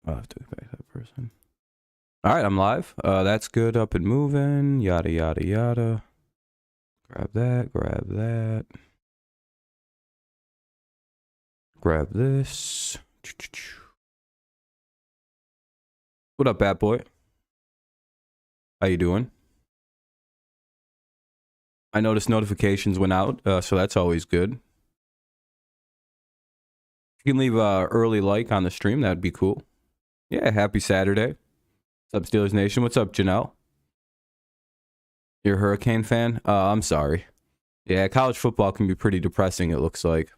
I'll have to get back to that person. All right, I'm live. That's good. Up and moving. Yada, yada, yada. Grab that. Grab that. Grab this. What up, bad boy? How you doing? I noticed notifications went out, so that's always good. If you can leave a early like on the stream, that'd be cool. Yeah, happy Saturday. What's up, Steelers Nation? What's up, Janelle? You're a Hurricane fan? I'm sorry. Yeah, college football can be pretty depressing, it looks like.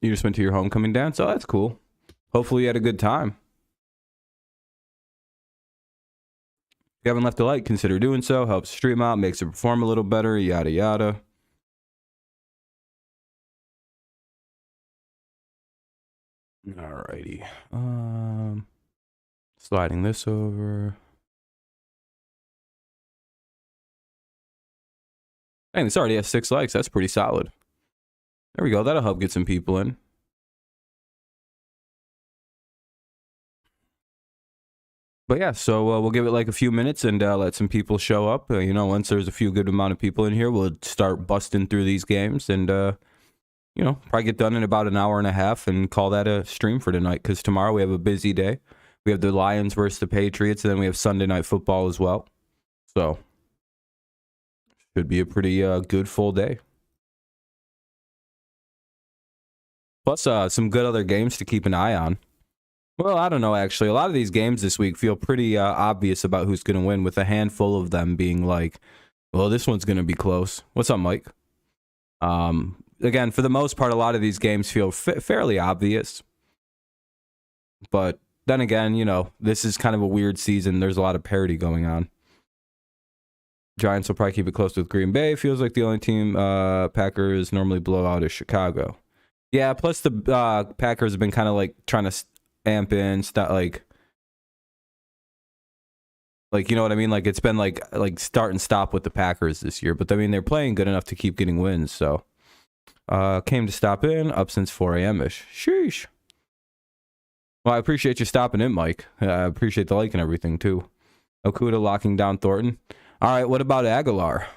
You just went to your homecoming dance? Oh, that's cool. Hopefully you had a good time. If you haven't left a like, consider doing so. Helps the stream out, makes it perform a little better, yada, yada. Alrighty. Sliding this over. Dang, this already has 6 likes. That's pretty solid. There we go. That'll help get some people in. But yeah, so we'll give it like a few minutes and let some people show up. Once there's a few good amount of people in here, we'll start busting through these games and, probably get done in about an hour and a half and call that a stream for tonight. Because tomorrow we have a busy day. We have the Lions versus the Patriots, and then we have Sunday Night Football as well. So, should be a pretty good full day. Plus, some good other games to keep an eye on. Well, I don't know, actually. A lot of these games this week feel pretty obvious about who's going to win, with a handful of them being like, well, this one's going to be close. What's up, Mike? Again, for the most part, a lot of these games feel fairly obvious. But then again, this is kind of a weird season. There's a lot of parity going on. Giants will probably keep it close with Green Bay. Feels like the only team Packers normally blow out is Chicago. Yeah, plus the Packers have been kind of like trying to amp in, like you know what I mean? Like it's been like start and stop with the Packers this year. But I mean, they're playing good enough to keep getting wins. So came to stop in, up since 4 a.m.-ish. Sheesh. Well, I appreciate you stopping in, Mike. I appreciate the like and everything, too. Okuda locking down Thornton. All right, what about Aguilar?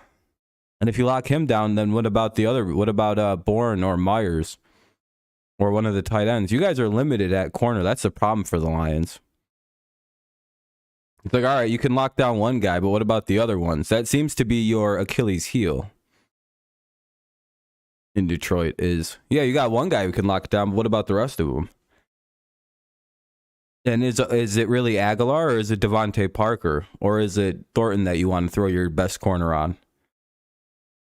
And if you lock him down, then what about the other? What about Bourne or Myers? Or one of the tight ends? You guys are limited at corner. That's the problem for the Lions. It's like, all right, you can lock down one guy, but what about the other ones? That seems to be your Achilles heel in Detroit is, yeah, you got one guy who can lock it down, but what about the rest of them? And is it really Aguilar, or is it Devontae Parker, or is it Thornton that you want to throw your best corner on?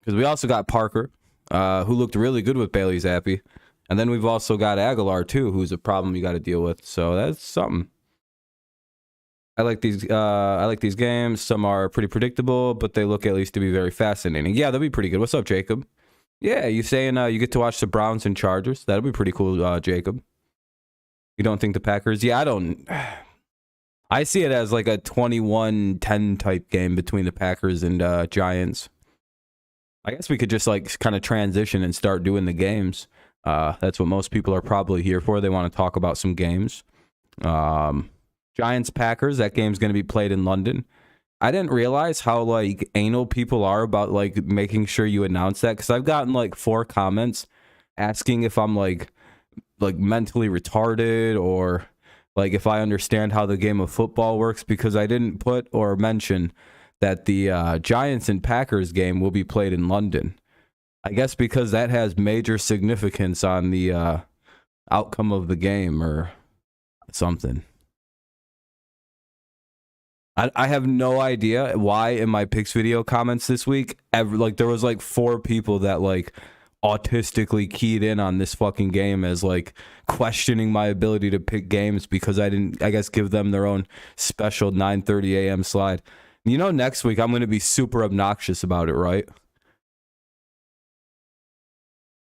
Because we also got Parker, who looked really good with Bailey Zappi. And then we've also got Aguilar, too, who's a problem you got to deal with. So that's something. I like these games. Some are pretty predictable, but they look at least to be very fascinating. Yeah, they'll be pretty good. What's up, Jacob? Yeah, you saying you get to watch the Browns and Chargers? That'll be pretty cool, Jacob. You don't think the Packers? Yeah, I don't. I see it as like a 21-10 type game between the Packers and Giants. I guess we could just like kind of transition and start doing the games. That's what most people are probably here for. They want to talk about some games. Giants Packers, that game's going to be played in London. I didn't realize how like anal people are about like making sure you announce that, because I've gotten like 4 comments asking if I'm like mentally retarded, or like if I understand how the game of football works, because I didn't put or mention that the Giants and Packers game will be played in London. I guess because that has major significance on the outcome of the game or something. I have no idea why in my picks video comments this week, there was like 4 people that like autistically keyed in on this fucking game as like questioning my ability to pick games because I didn't, I guess, give them their own special 9:30 a.m. slide. Next week I'm going to be super obnoxious about it, right?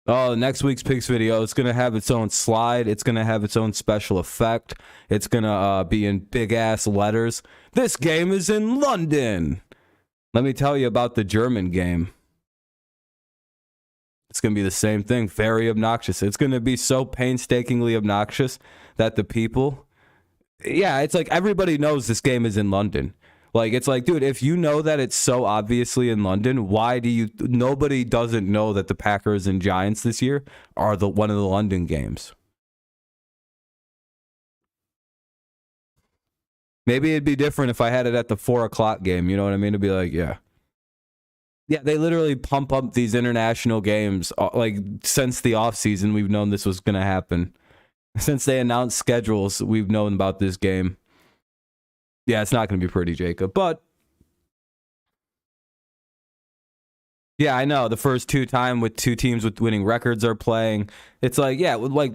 Oh, next week's picks video, it's going to have its own slide. It's going to have its own special effect. It's going to be in big-ass letters. This game is in London. Let me tell you about the German game. It's going to be the same thing. Very obnoxious. It's going to be so painstakingly obnoxious that the people, yeah, it's like everybody knows this game is in London. Like, it's like, dude, if you know that it's so obviously in London, why do you, nobody doesn't know that the Packers and Giants this year are one of the London games. Maybe it'd be different if I had it at the 4 o'clock game. You know what I mean? It'd be like, yeah. Yeah, they literally pump up these international games. Like, since the offseason, we've known this was going to happen. Since they announced schedules, we've known about this game. Yeah, it's not going to be pretty, Jacob. But, yeah, I know. The first time with 2 teams with winning records are playing. It's like, yeah, like,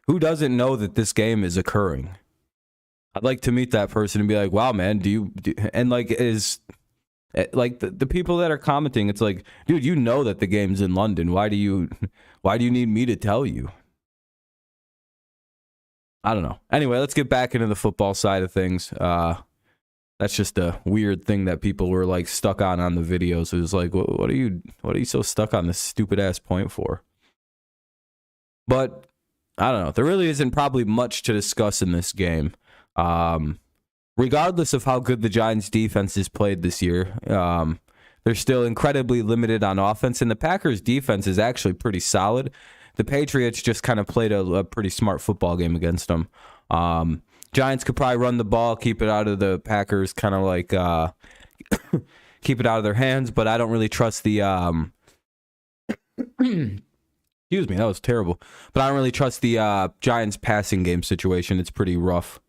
who doesn't know that this game is occurring? I'd like to meet that person and be like, wow, man, and like, is... Like the people that are commenting, it's like, dude, you know that the game's in London. Why do you need me to tell you? I don't know. Anyway, let's get back into the football side of things. That's just a weird thing that people were like stuck on the videos. It was like, what are you so stuck on this stupid ass point for? But I don't know. There really isn't probably much to discuss in this game. Regardless of how good the Giants' defense has played this year, they're still incredibly limited on offense, and the Packers' defense is actually pretty solid. The Patriots just kind of played a pretty smart football game against them. Giants could probably run the ball, keep it out of the Packers, kind of like keep it out of their hands, but I don't really trust the... Excuse me, that was terrible. But I don't really trust the Giants' passing game situation. It's pretty rough.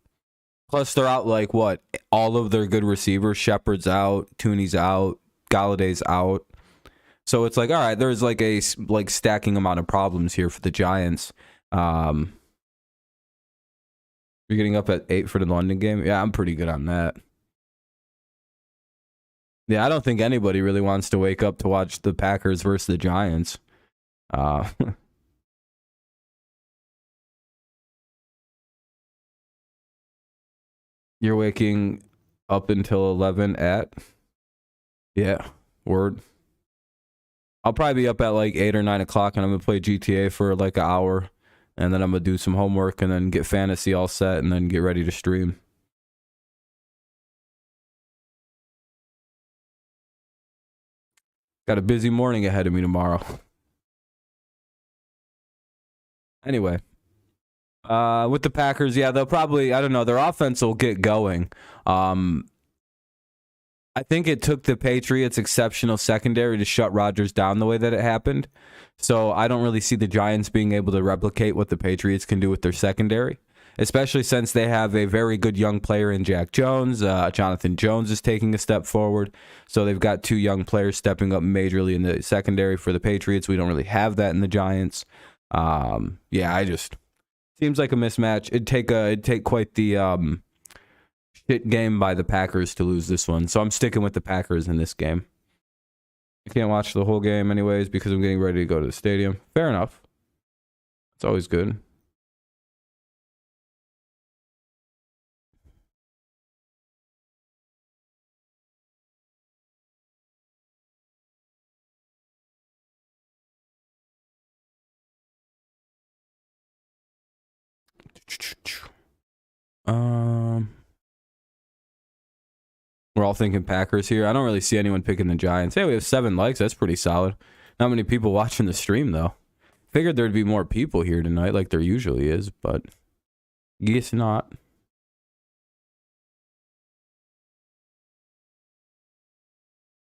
Plus, they're out like what? All of their good receivers. Shepard's out, Tooney's out, Galladay's out. So it's like, all right, there's like a stacking amount of problems here for the Giants. You're getting up at 8 for the London game? Yeah, I'm pretty good on that. Yeah, I don't think anybody really wants to wake up to watch the Packers versus the Giants. You're waking up until 11 at? Yeah, word. I'll probably be up at like 8 or 9 o'clock, and I'm going to play GTA for like an hour, and then I'm going to do some homework, and then get fantasy all set, and then get ready to stream. Got a busy morning ahead of me tomorrow. Anyway. With the Packers, yeah, they'll probably, I don't know, their offense will get going. I think it took the Patriots' exceptional secondary to shut Rodgers down the way that it happened. So I don't really see the Giants being able to replicate what the Patriots can do with their secondary, especially since they have a very good young player in Jack Jones. Jonathan Jones is taking a step forward. So they've got 2 young players stepping up majorly in the secondary for the Patriots. We don't really have that in the Giants. Seems like a mismatch. It'd take quite the shit game by the Packers to lose this one. So I'm sticking with the Packers in this game. I can't watch the whole game anyways because I'm getting ready to go to the stadium. Fair enough. It's always good. We're all thinking Packers here. I don't really see anyone picking the Giants. Hey, we have 7 likes. That's pretty solid. Not many people watching the stream, though. Figured there'd be more people here tonight like there usually is, but guess not.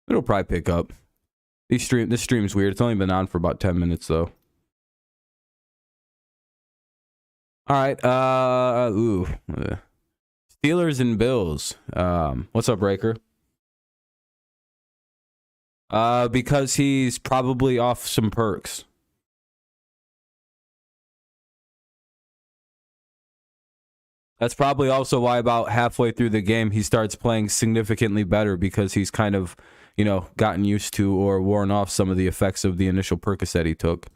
It'll probably pick up. This stream's weird. It's only been on for about 10 minutes, though. All right. Steelers and Bills. What's up, Breaker? Because he's probably off some perks. That's probably also why about halfway through the game he starts playing significantly better because he's kind of, gotten used to or worn off some of the effects of the initial Percocet he took.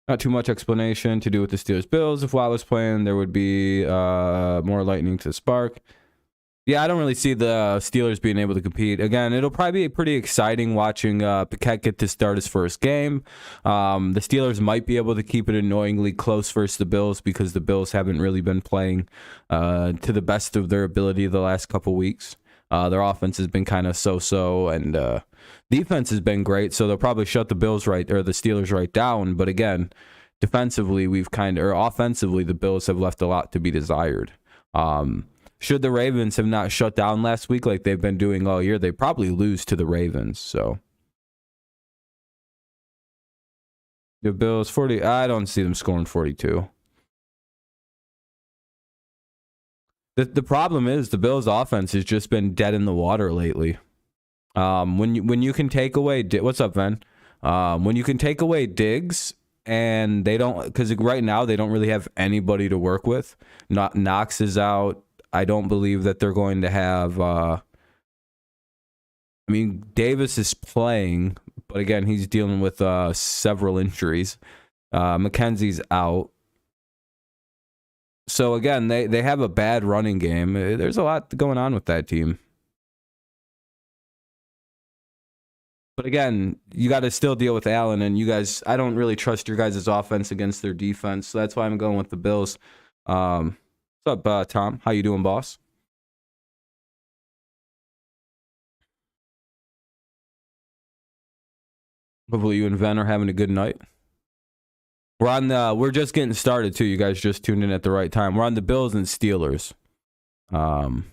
Not too much explanation to do with the Steelers Bills. If Watt was playing, there would be more lightning to spark. Yeah, I don't really see the Steelers being able to compete. Again, it'll probably be pretty exciting watching Paquette get to start his first game. The Steelers might be able to keep it annoyingly close versus the Bills because the Bills haven't really been playing to the best of their ability the last couple weeks. Their offense has been kind of so-so, and defense has been great, so they'll probably shut the Steelers right down. But again, defensively, offensively, the Bills have left a lot to be desired. Should the Ravens have not shut down last week like they've been doing all year, they probably lose to the Ravens. So the Bills 40. I don't see them scoring 42. The problem is the Bills' offense has just been dead in the water lately. When you can take away what's up, Ven? When you can take away Diggs and they don't, because right now they don't really have anybody to work with. Knox is out. I don't believe that they're going to have. Davis is playing, but again, he's dealing with several injuries. McKenzie's out. So again, they have a bad running game. There's a lot going on with that team. But again, you got to still deal with Allen, and you guys, I don't really trust your guys' offense against their defense. So that's why I'm going with the Bills. What's up, Tom? How you doing, boss? Hopefully you and Ven are having a good night. We're just getting started too. You guys just tuned in at the right time. We're on the Bills and Steelers. It's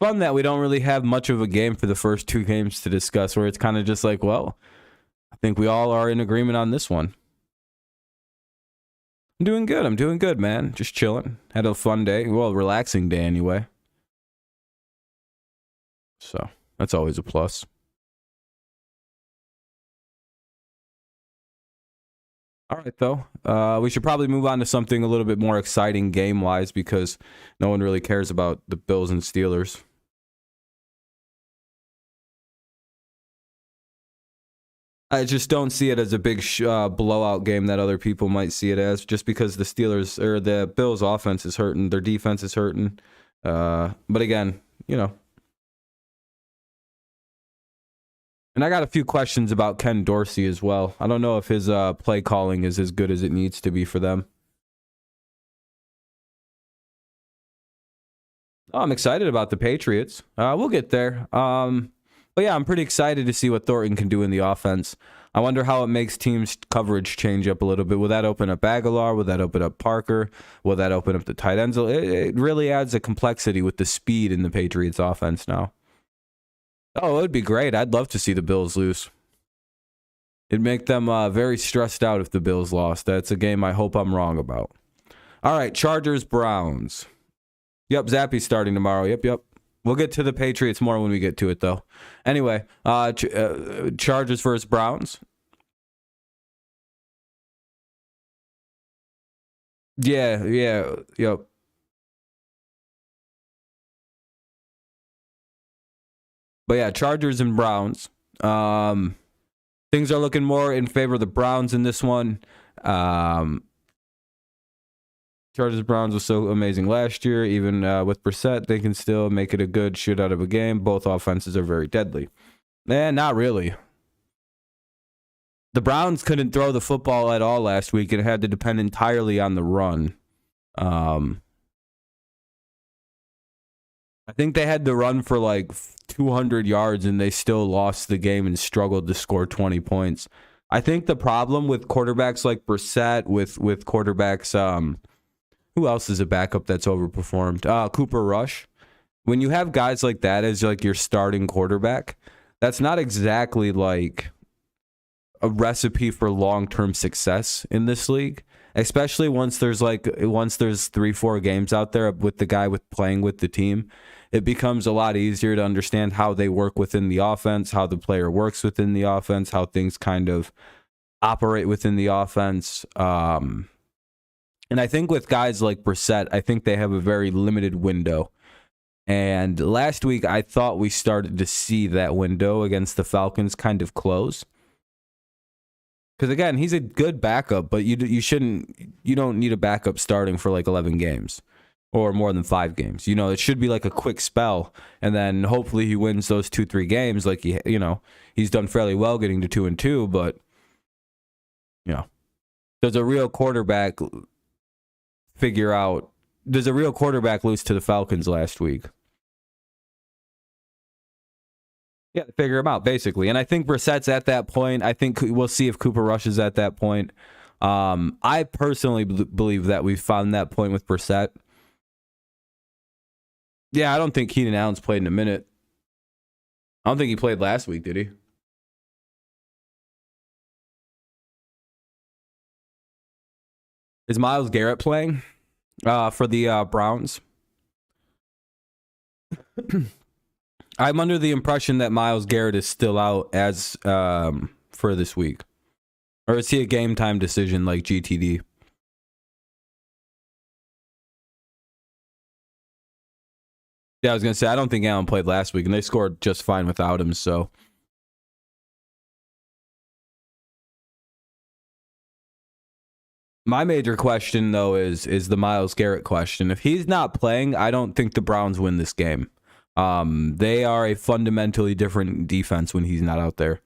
fun that we don't really have much of a game for the first two games to discuss, where it's kind of just like, well, I think we all are in agreement on this one. I'm doing good, man. Just chilling. Had a fun day. Well, relaxing day anyway. So that's always a plus. All right, though. We should probably move on to something a little bit more exciting game-wise because no one really cares about the Bills and Steelers. I just don't see it as a big blowout game that other people might see it as, just because the Steelers or the Bills' offense is hurting, their defense is hurting. But again, and I got a few questions about Ken Dorsey as well. I don't know if his play calling is as good as it needs to be for them. Oh, I'm excited about the Patriots. We'll get there. But yeah, I'm pretty excited to see what Thornton can do in the offense. I wonder how it makes teams' coverage change up a little bit. Will that open up Aguilar? Will that open up Parker? Will that open up the tight ends? It really adds a complexity with the speed in the Patriots' offense now. Oh, it would be great. I'd love to see the Bills lose. It'd make them very stressed out if the Bills lost. That's a game I hope I'm wrong about. All right, Chargers-Browns. Yep, Zappy's starting tomorrow. Yep. We'll get to the Patriots more when we get to it, though. Anyway, Chargers versus Browns. Yeah, yep. But yeah, Chargers and Browns. Things are looking more in favor of the Browns in this one. Chargers-Browns was so amazing last year. Even with Brissett, they can still make it a good shootout of a game. Both offenses are very deadly. Not really. The Browns couldn't throw the football at all last week and had to depend entirely on the run. I think they had to run for like 200 yards and they still lost the game and struggled to score 20 points. I think the problem with quarterbacks like Brissett, with quarterbacks, who else is a backup that's overperformed? Cooper Rush. When you have guys like that as like your starting quarterback, that's not exactly like a recipe for long-term success in this league. Especially once there's 3-4 games out there with the guy playing with the team, it becomes a lot easier to understand how they work within the offense, how the player works within the offense, how things kind of operate within the offense. And I think with guys like Brissett, I think they have a very limited window. And last week, I thought we started to see that window against the Falcons kind of close. Because again, he's a good backup, but you don't need a backup starting for like 11 games. or more than 5 games. It should be like a quick spell, and then hopefully he wins those 2-3 games. Like he's done fairly well getting to 2-2, but does a real quarterback lose to the Falcons last week? Yeah, figure him out, basically. And I think Brissett's at that point. I think we'll see if Cooper Rush is at that point. I personally believe that we've found that point with Brissett. Yeah, I don't think Keenan Allen's played in a minute. I don't think he played last week, did he? Is Myles Garrett playing for the Browns? I'm under the impression that Myles Garrett is still out as for this week. Or is he a game time decision like GTD? Yeah, I was going to say, I don't think Allen played last week, and they scored just fine without him, so. My major question, though, is the Myles Garrett question. If he's not playing, I don't think the Browns win this game. They are a fundamentally different defense when he's not out there.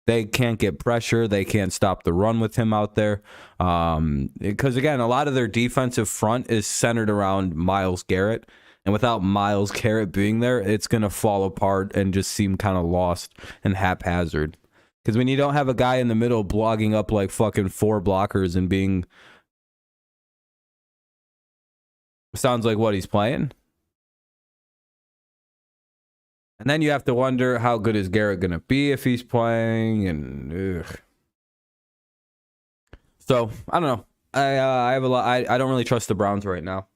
They can't get pressure. They can't stop the run with him out there. Because, again, a lot of their defensive front is centered around Myles Garrett. And without Myles Garrett being there, it's going to fall apart and just seem kind of lost and haphazard. Because when you don't have a guy in the middle blogging up like fucking 4 blockers and being... Sounds like what he's playing. And then you have to wonder how good is Garrett going to be if he's playing. And so I don't know. I have a lot. I don't really trust the Browns right now.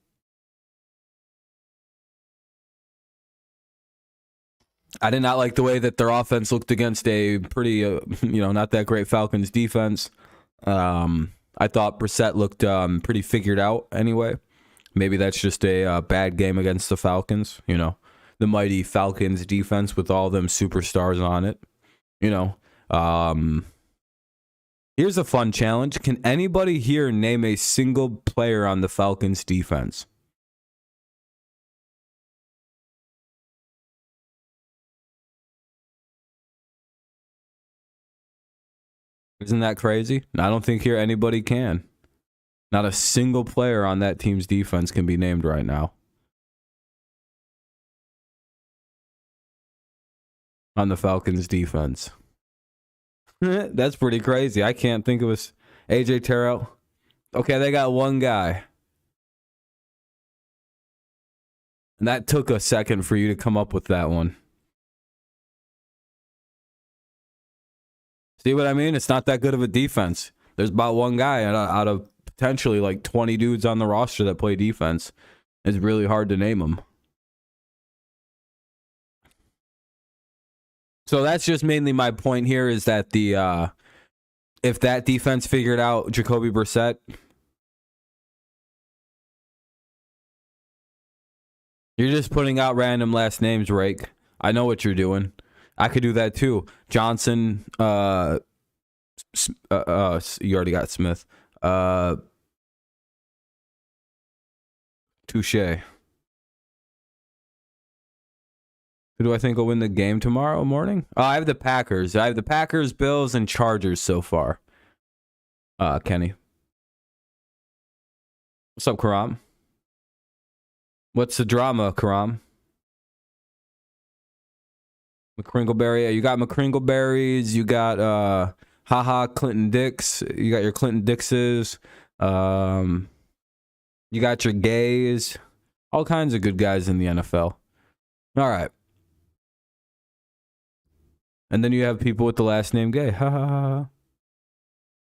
I did not like the way that their offense looked against a pretty, not that great Falcons defense. I thought Brissett looked pretty figured out anyway. Maybe that's just a bad game against the Falcons, the mighty Falcons defense with all them superstars on it. Here's a fun challenge. Can anybody here name a single player on the Falcons defense? Isn't that crazy? I don't think here anybody can. Not a single player on that team's defense can be named right now. On the Falcons defense. That's pretty crazy. I can't think of AJ Terrell. Okay, they got one guy. And that took a second for you to come up with that one. See what I mean? It's not that good of a defense. There's about one guy out of potentially like 20 dudes on the roster that play defense. It's really hard to name them. So that's just mainly my point here is that if that defense figured out Jacoby Brissett, you're just putting out random last names, Rake. I know what you're doing. I could do that too. Johnson, you already got Smith. Touche. Who do I think will win the game tomorrow morning? Oh, I have the Packers. I have the Packers, Bills, and Chargers so far. Kenny. What's up, Karam? What's the drama, Karam? McCringleberry. You got McCringleberries. You got Clinton Dix. You got your Clinton Dixes. You got your Gays. All kinds of good guys in the NFL. All right. And then you have people with the last name Gay. Ha ha ha.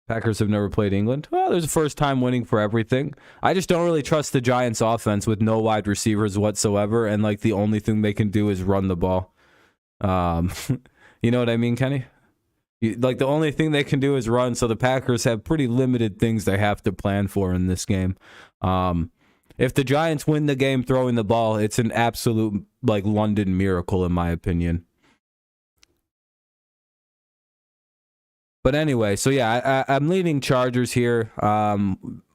Packers have never played England. Well, there's a first time winning for everything. I just don't really trust the Giants offense with no wide receivers whatsoever. And like the only thing they can do is run the ball. You know what I mean, Kenny? Like the only thing they can do is run. So the Packers have pretty limited things they have to plan for in this game. If the Giants win the game throwing the ball, it's an absolute like London miracle in my opinion. But anyway, so yeah, I'm leaning Chargers here.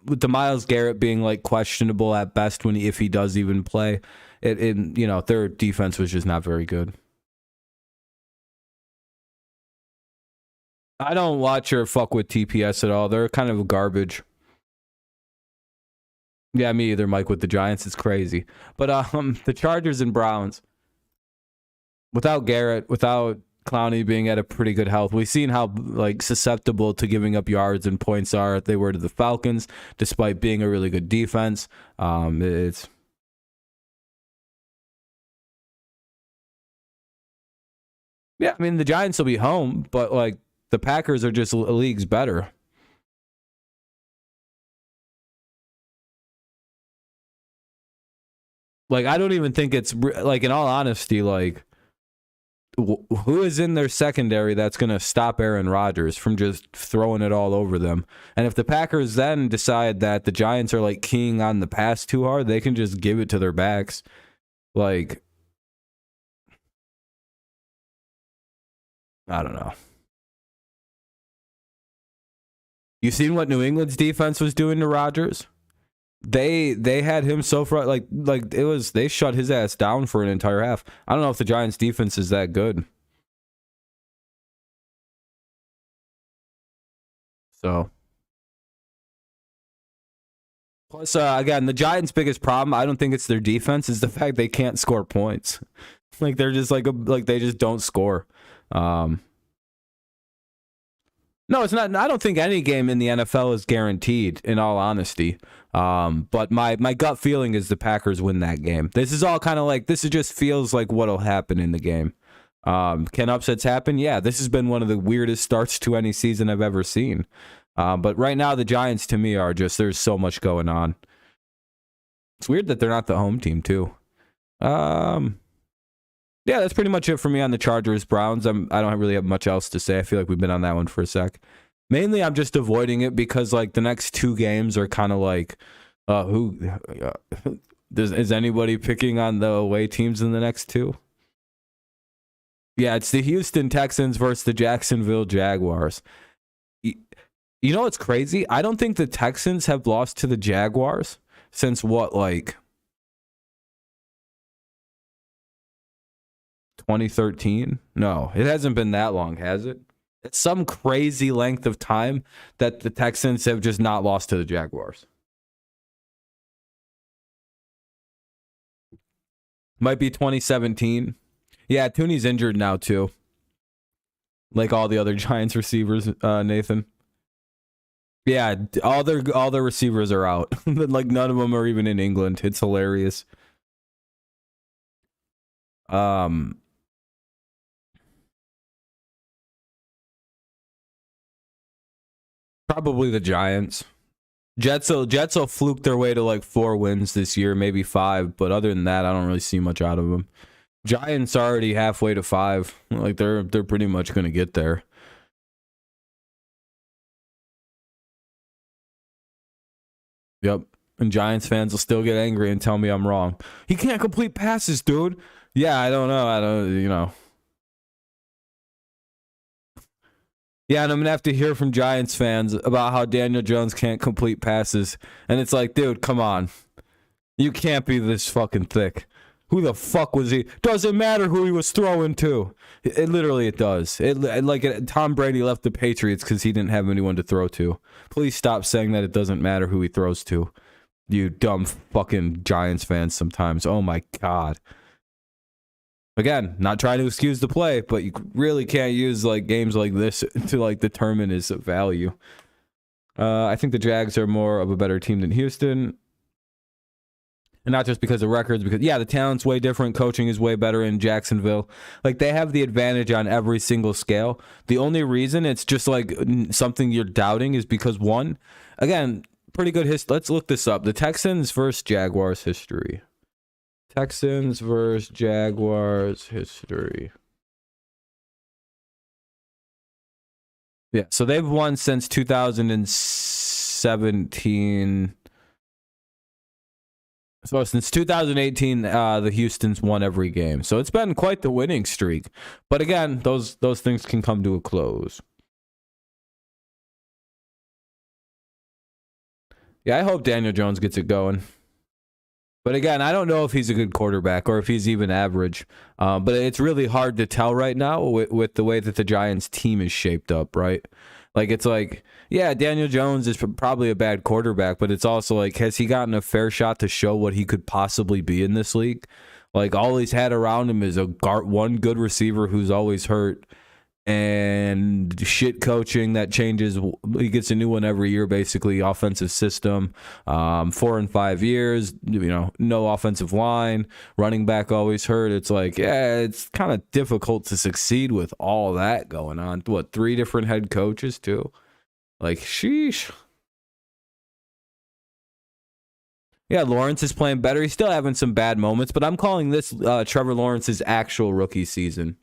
with the Myles Garrett being like questionable at best if he does even play, their defense was just not very good. I don't watch or fuck with TPS at all. They're kind of garbage. Yeah, me either, Mike, with the Giants. It's crazy. But the Chargers and Browns, without Garrett, without Clowney being at a pretty good health, we've seen how like susceptible to giving up yards and points they were to the Falcons, despite being a really good defense. It's yeah, I mean the Giants will be home, but like the Packers are just leagues better. Like I don't even think it's like, in all honesty, like who is in their secondary that's going to stop Aaron Rodgers from just throwing it all over them? And if the Packers then decide that the Giants are like keying on the pass too hard, they can just give it to their backs. Like, I don't know. You seen what New England's defense was doing to Rodgers? They had him so far, like it was, they shut his ass down for an entire half. I don't know if the Giants defense is that good. So plus again, the Giants' biggest problem, I don't think it's their defense, is the fact they can't score points. Like they're just like they just don't score. No, it's not. I don't think any game in the NFL is guaranteed, in all honesty. But my gut feeling is the Packers win that game. This is all kind of like, this just feels like what'll happen in the game. Can upsets happen? Yeah, this has been one of the weirdest starts to any season I've ever seen. But right now, the Giants, to me, are just, there's so much going on. It's weird that they're not the home team, too. Yeah, that's pretty much it for me on the Chargers Browns. I don't really have much else to say. I feel like we've been on that one for a sec. Mainly, I'm just avoiding it because like the next two games are kind of like, is anybody picking on the away teams in the next two? Yeah, it's the Houston Texans versus the Jacksonville Jaguars. You know what's crazy? I don't think the Texans have lost to the Jaguars since what, like 2013? No, it hasn't been that long, has it? It's some crazy length of time that the Texans have just not lost to the Jaguars. Might be 2017. Yeah, Tooney's injured now too. Like all the other Giants receivers, Nathan. Yeah, all their receivers are out. Like none of them are even in England. It's hilarious. Probably the Giants. Jets will fluke their way to like 4 wins this year, maybe 5. But other than that, I don't really see much out of them. Giants are already halfway to 5. Like they're pretty much going to get there. Yep. And Giants fans will still get angry and tell me I'm wrong. He can't complete passes, dude. Yeah, I don't know. Yeah, and I'm going to have to hear from Giants fans about how Daniel Jones can't complete passes. And it's like, dude, come on. You can't be this fucking thick. Who the fuck was he? Doesn't matter who he was throwing to. It does. Tom Brady left the Patriots because he didn't have anyone to throw to. Please stop saying that it doesn't matter who he throws to. You dumb fucking Giants fans sometimes. Oh my God. Again, not trying to excuse the play, but you really can't use like games like this to like determine his value. I think the Jags are more of a better team than Houston. And not just because of records, because the talent's way different. Coaching is way better in Jacksonville. Like they have the advantage on every single scale. The only reason it's just like something you're doubting is because one, again, pretty good history. Let's look this up. The Texans versus Jaguars history. Texans versus Jaguars history. Yeah, so they've won since 2017. So since 2018, the Houston's won every game. So it's been quite the winning streak. But again, those things can come to a close. Yeah, I hope Daniel Jones gets it going. But again, I don't know if he's a good quarterback or if he's even average. But it's really hard to tell right now with the way that the Giants team is shaped up, right? Like, it's like, yeah, Daniel Jones is probably a bad quarterback, but it's also like, has he gotten a fair shot to show what he could possibly be in this league? Like, all he's had around him is one good receiver who's always hurt, and shit coaching that changes. He gets a new one every year, basically. Offensive system, 4 and 5 years, no offensive line, running back always hurt. It's like, yeah, it's kind of difficult to succeed with all that going on. 3 different head coaches too? Like, sheesh. Yeah, Lawrence is playing better. He's still having some bad moments, but I'm calling this Trevor Lawrence's actual rookie season.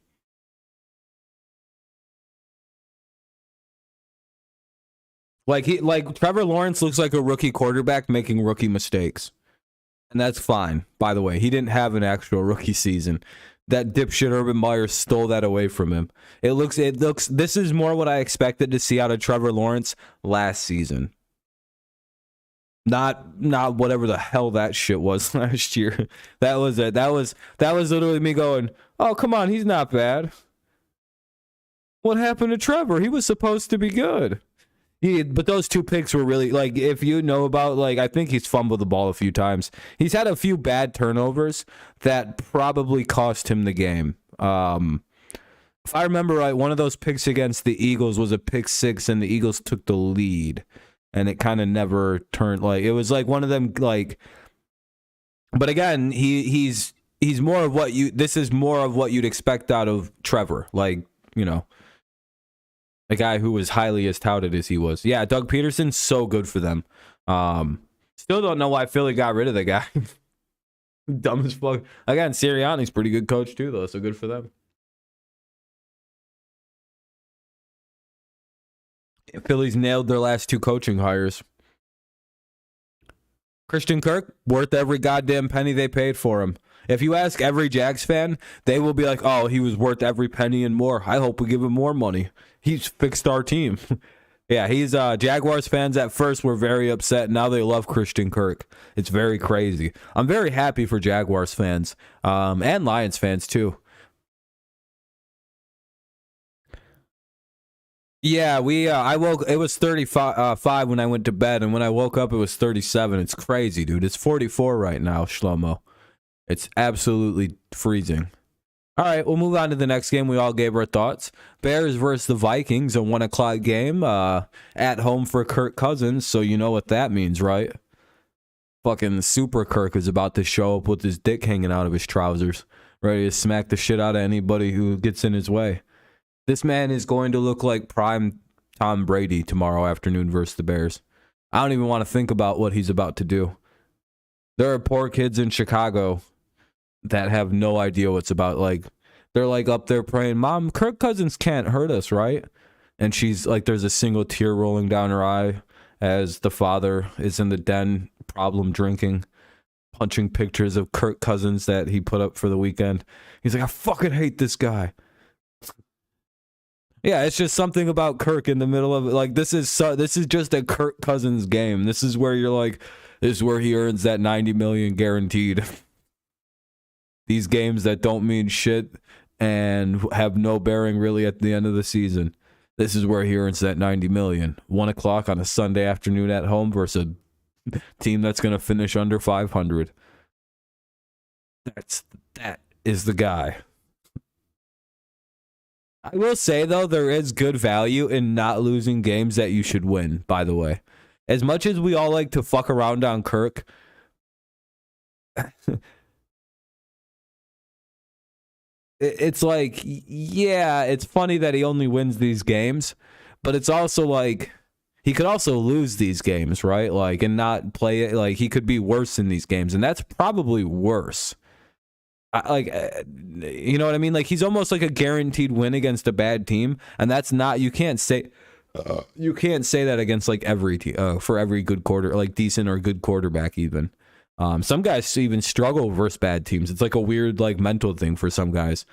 Like Trevor Lawrence looks like a rookie quarterback making rookie mistakes. And that's fine. By the way, he didn't have an actual rookie season. That dipshit Urban Meyer stole that away from him. It looks this is more what I expected to see out of Trevor Lawrence last season. Not whatever the hell that shit was last year. That was it. That was literally me going, "Oh, come on, he's not bad." What happened to Trevor? He was supposed to be good. But those 2 picks were really, like, if you know about, like, I think he's fumbled the ball a few times. He's had a few bad turnovers that probably cost him the game. If I remember right, one of those picks against the Eagles was a pick 6, and the Eagles took the lead, and it kind of never turned, like, it was like one of them, like, but again, he's more of this is more of what you'd expect out of Trevor, like, a guy who was highly as touted as he was. Yeah, Doug Peterson's so good for them. Still don't know why Philly got rid of the guy. Dumb as fuck. Again, Sirianni's pretty good coach too, though, so good for them. Philly's nailed their last 2 coaching hires. Christian Kirk, worth every goddamn penny they paid for him. If you ask every Jags fan, they will be like, "Oh, he was worth every penny and more. I hope we give him more money. He's fixed our team." Yeah, he's Jaguars fans at first were very upset. Now they love Christian Kirk. It's very crazy. I'm very happy for Jaguars fans and Lions fans too. Yeah, I woke. It was 35 when I went to bed, and when I woke up, it was 37. It's crazy, dude. It's 44 right now, Shlomo. It's absolutely freezing. All right, we'll move on to the next game. We all gave our thoughts. Bears versus the Vikings, a 1:00 game at home for Kirk Cousins, so you know what that means, right? Fucking Super Kirk is about to show up with his dick hanging out of his trousers, ready to smack the shit out of anybody who gets in his way. This man is going to look like prime Tom Brady tomorrow afternoon versus the Bears. I don't even want to think about what he's about to do. There are poor kids in Chicago that have no idea what's about. Like, they're like up there praying, "Mom, Kirk Cousins can't hurt us, right?" And she's like, there's a single tear rolling down her eye as the father is in the den, problem drinking, punching pictures of Kirk Cousins that he put up for the weekend. He's like, "I fucking hate this guy." Yeah, it's just something about Kirk in the middle of it. Like, this is just a Kirk Cousins game. This is where you're like, this is where he earns that $90 million guaranteed. These games that don't mean shit and have no bearing really at the end of the season. This is where he earns that $90 million. 1:00 on a Sunday afternoon at home versus a team that's going to finish under 500. That is the guy. I will say, though, there is good value in not losing games that you should win, by the way. As much as we all like to fuck around on Kirk, it's like, yeah, it's funny that he only wins these games, but it's also like, he could also lose these games, right? Like, and not play it. Like, he could be worse in these games, and that's probably worse. You know what I mean? Like, he's almost like a guaranteed win against a bad team, and that's not. You can't say that against like every team for every good like decent or good quarterback even. Some guys even struggle versus bad teams. It's like a weird like mental thing for some guys.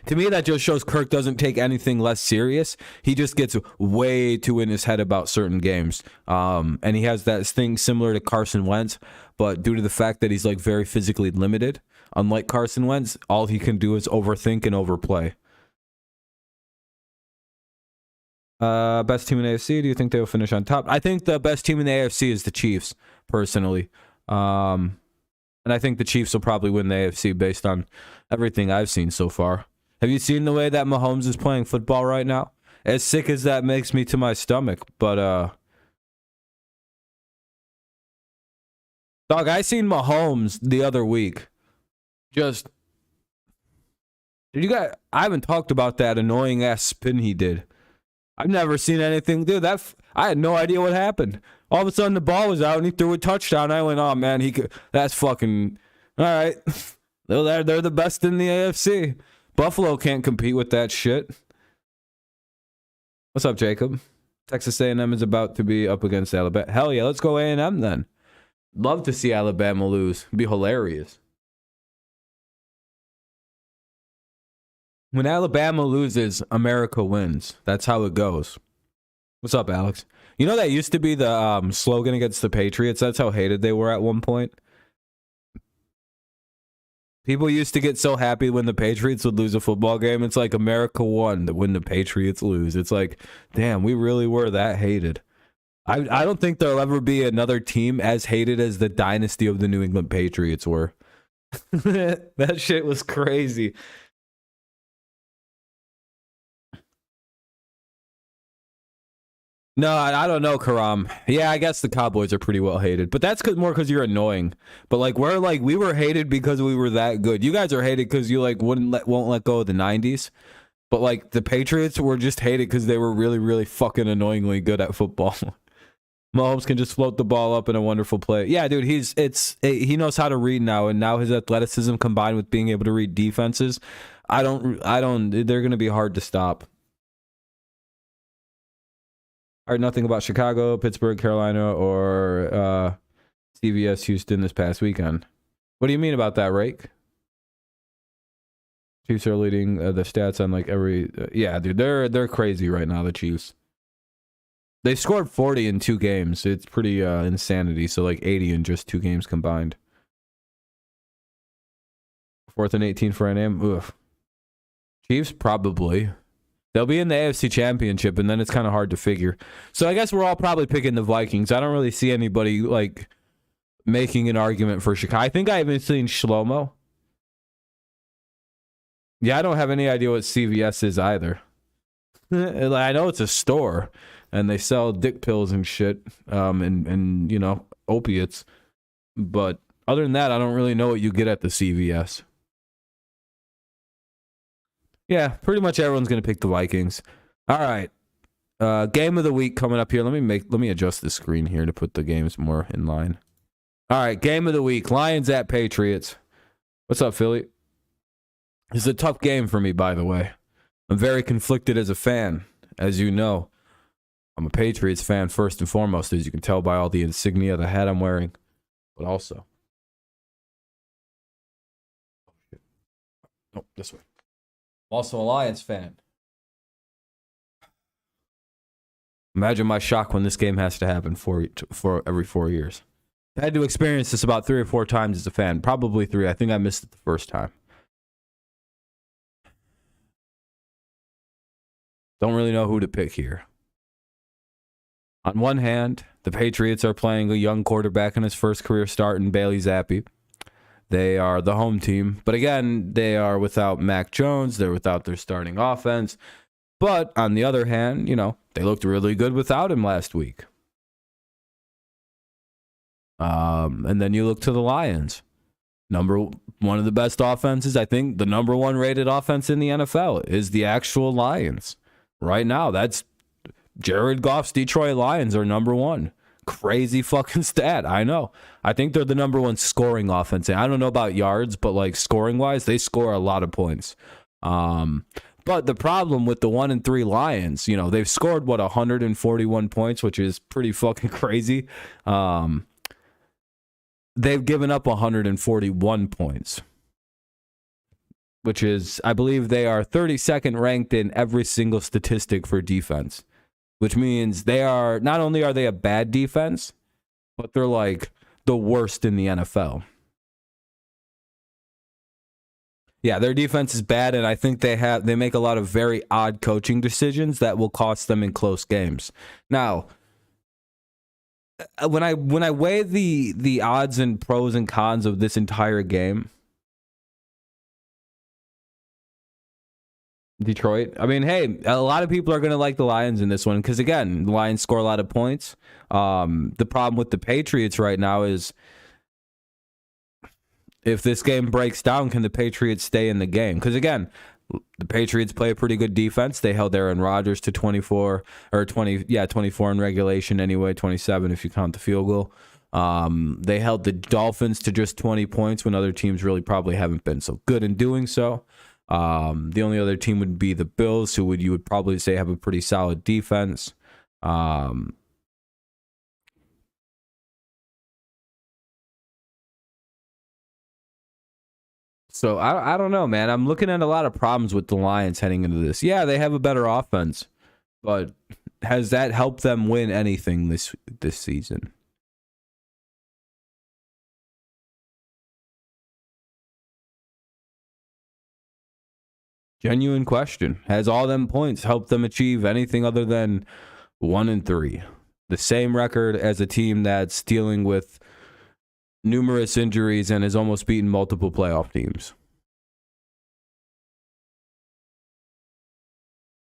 To me, that just shows Kirk doesn't take anything less serious. He just gets way too in his head about certain games. And he has that thing similar to Carson Wentz, but due to the fact that he's like very physically limited, unlike Carson Wentz, all he can do is overthink and overplay. Best team in the AFC, do you think they'll finish on top? I think the best team in the AFC is the Chiefs, personally. And I think the Chiefs will probably win the AFC based on everything I've seen so far. Have you seen the way that Mahomes is playing football right now? As sick as that makes me to my stomach, but dog, I seen Mahomes the other week. Just I haven't talked about that annoying ass spin he did. I've never seen anything, dude. I had no idea what happened. All of a sudden, the ball was out and he threw a touchdown. I went, oh man, that's fucking all right. They're the best in the AFC. Buffalo can't compete with that shit. What's up, Jacob? Texas A&M is about to be up against Alabama. Hell yeah, let's go A&M then. Love to see Alabama lose. It'd be hilarious. When Alabama loses, America wins. That's how it goes. What's up, Alex? You know that used to be the slogan against the Patriots? That's how hated they were at one point. People used to get so happy when the Patriots would lose a football game. It's like America won when the Patriots lose. It's like, damn, we really were that hated. I don't think there'll ever be another team as hated as the dynasty of the New England Patriots were. That shit was crazy. No, I don't know, Karam. Yeah, I guess the Cowboys are pretty well hated, but that's more because you're annoying. But we were hated because we were that good. You guys are hated because you won't let go of the '90s. But like the Patriots were just hated because they were really, really fucking annoyingly good at football. Mahomes can just float the ball up in a wonderful play. Yeah, dude, he knows how to read now, and now his athleticism combined with being able to read defenses, they're going to be hard to stop. I heard nothing about Chicago, Pittsburgh, Carolina, or CVS Houston this past weekend. What do you mean about that, Rake? Chiefs are leading the stats on every... yeah, dude, they're crazy right now, the Chiefs. They scored 40 in 2 games. It's pretty insanity. So 80 in just 2 games combined. 4th and 18 for A&M. Ugh. Chiefs, probably. They'll be in the AFC Championship, and then it's kind of hard to figure. So I guess we're all probably picking the Vikings. I don't really see anybody making an argument for Chicago. I think I haven't seen Shlomo. Yeah, I don't have any idea what CVS is either. I know it's a store, and they sell dick pills and shit, and opiates. But other than that, I don't really know what you get at the CVS. Yeah, pretty much everyone's going to pick the Vikings. All right. Game of the week coming up here. Let me adjust the screen here to put the games more in line. All right, game of the week. Lions at Patriots. What's up, Philly? This is a tough game for me, by the way. I'm very conflicted as a fan, as you know. I'm a Patriots fan first and foremost, as you can tell by all the insignia, the hat I'm wearing. But also... oh, this way. I'm also a Lions fan. Imagine my shock when this game has to happen for every 4 years. I had to experience this about 3 or 4 times as a fan. Probably 3. I think I missed it the first time. Don't really know who to pick here. On one hand, the Patriots are playing a young quarterback in his first career start in Bailey Zappi. They are the home team. But again, they are without Mac Jones. They're without their starting offense. But on the other hand, they looked really good without him last week. And then you look to the Lions. One of the best offenses, I think the number 1 rated offense in the NFL is the actual Lions. Right now, that's Jared Goff's Detroit Lions are number 1. Crazy fucking stat. I know. I think they're the number 1 scoring offense. And I don't know about yards, but scoring wise, they score a lot of points. But the problem with the 1-3 Lions, they've scored 141 points, which is pretty fucking crazy. They've given up 141 points. which is, I believe they are 32nd ranked in every single statistic for defense, which means they are, not only are they a bad defense, but they're like the worst in the NFL. Yeah, their defense is bad, and I think they make a lot of very odd coaching decisions that will cost them in close games. Now, when I weigh the odds and pros and cons of this entire game, Detroit. I mean, hey, a lot of people are going to like the Lions in this one because, again, the Lions score a lot of points. The problem with the Patriots right now is if this game breaks down, can the Patriots stay in the game? Because, again, the Patriots play a pretty good defense. They held Aaron Rodgers to 24 in regulation anyway, 27 if you count the field goal. They held the Dolphins to just 20 points when other teams really probably haven't been so good in doing so. The only other team would be the Bills, who you would probably say have a pretty solid defense. So I don't know, man. I'm looking at a lot of problems with the Lions heading into this. Yeah, they have a better offense, but has that helped them win anything this season? Genuine question. Has all them points helped them achieve anything other than 1-3? The same record as a team that's dealing with numerous injuries and has almost beaten multiple playoff teams.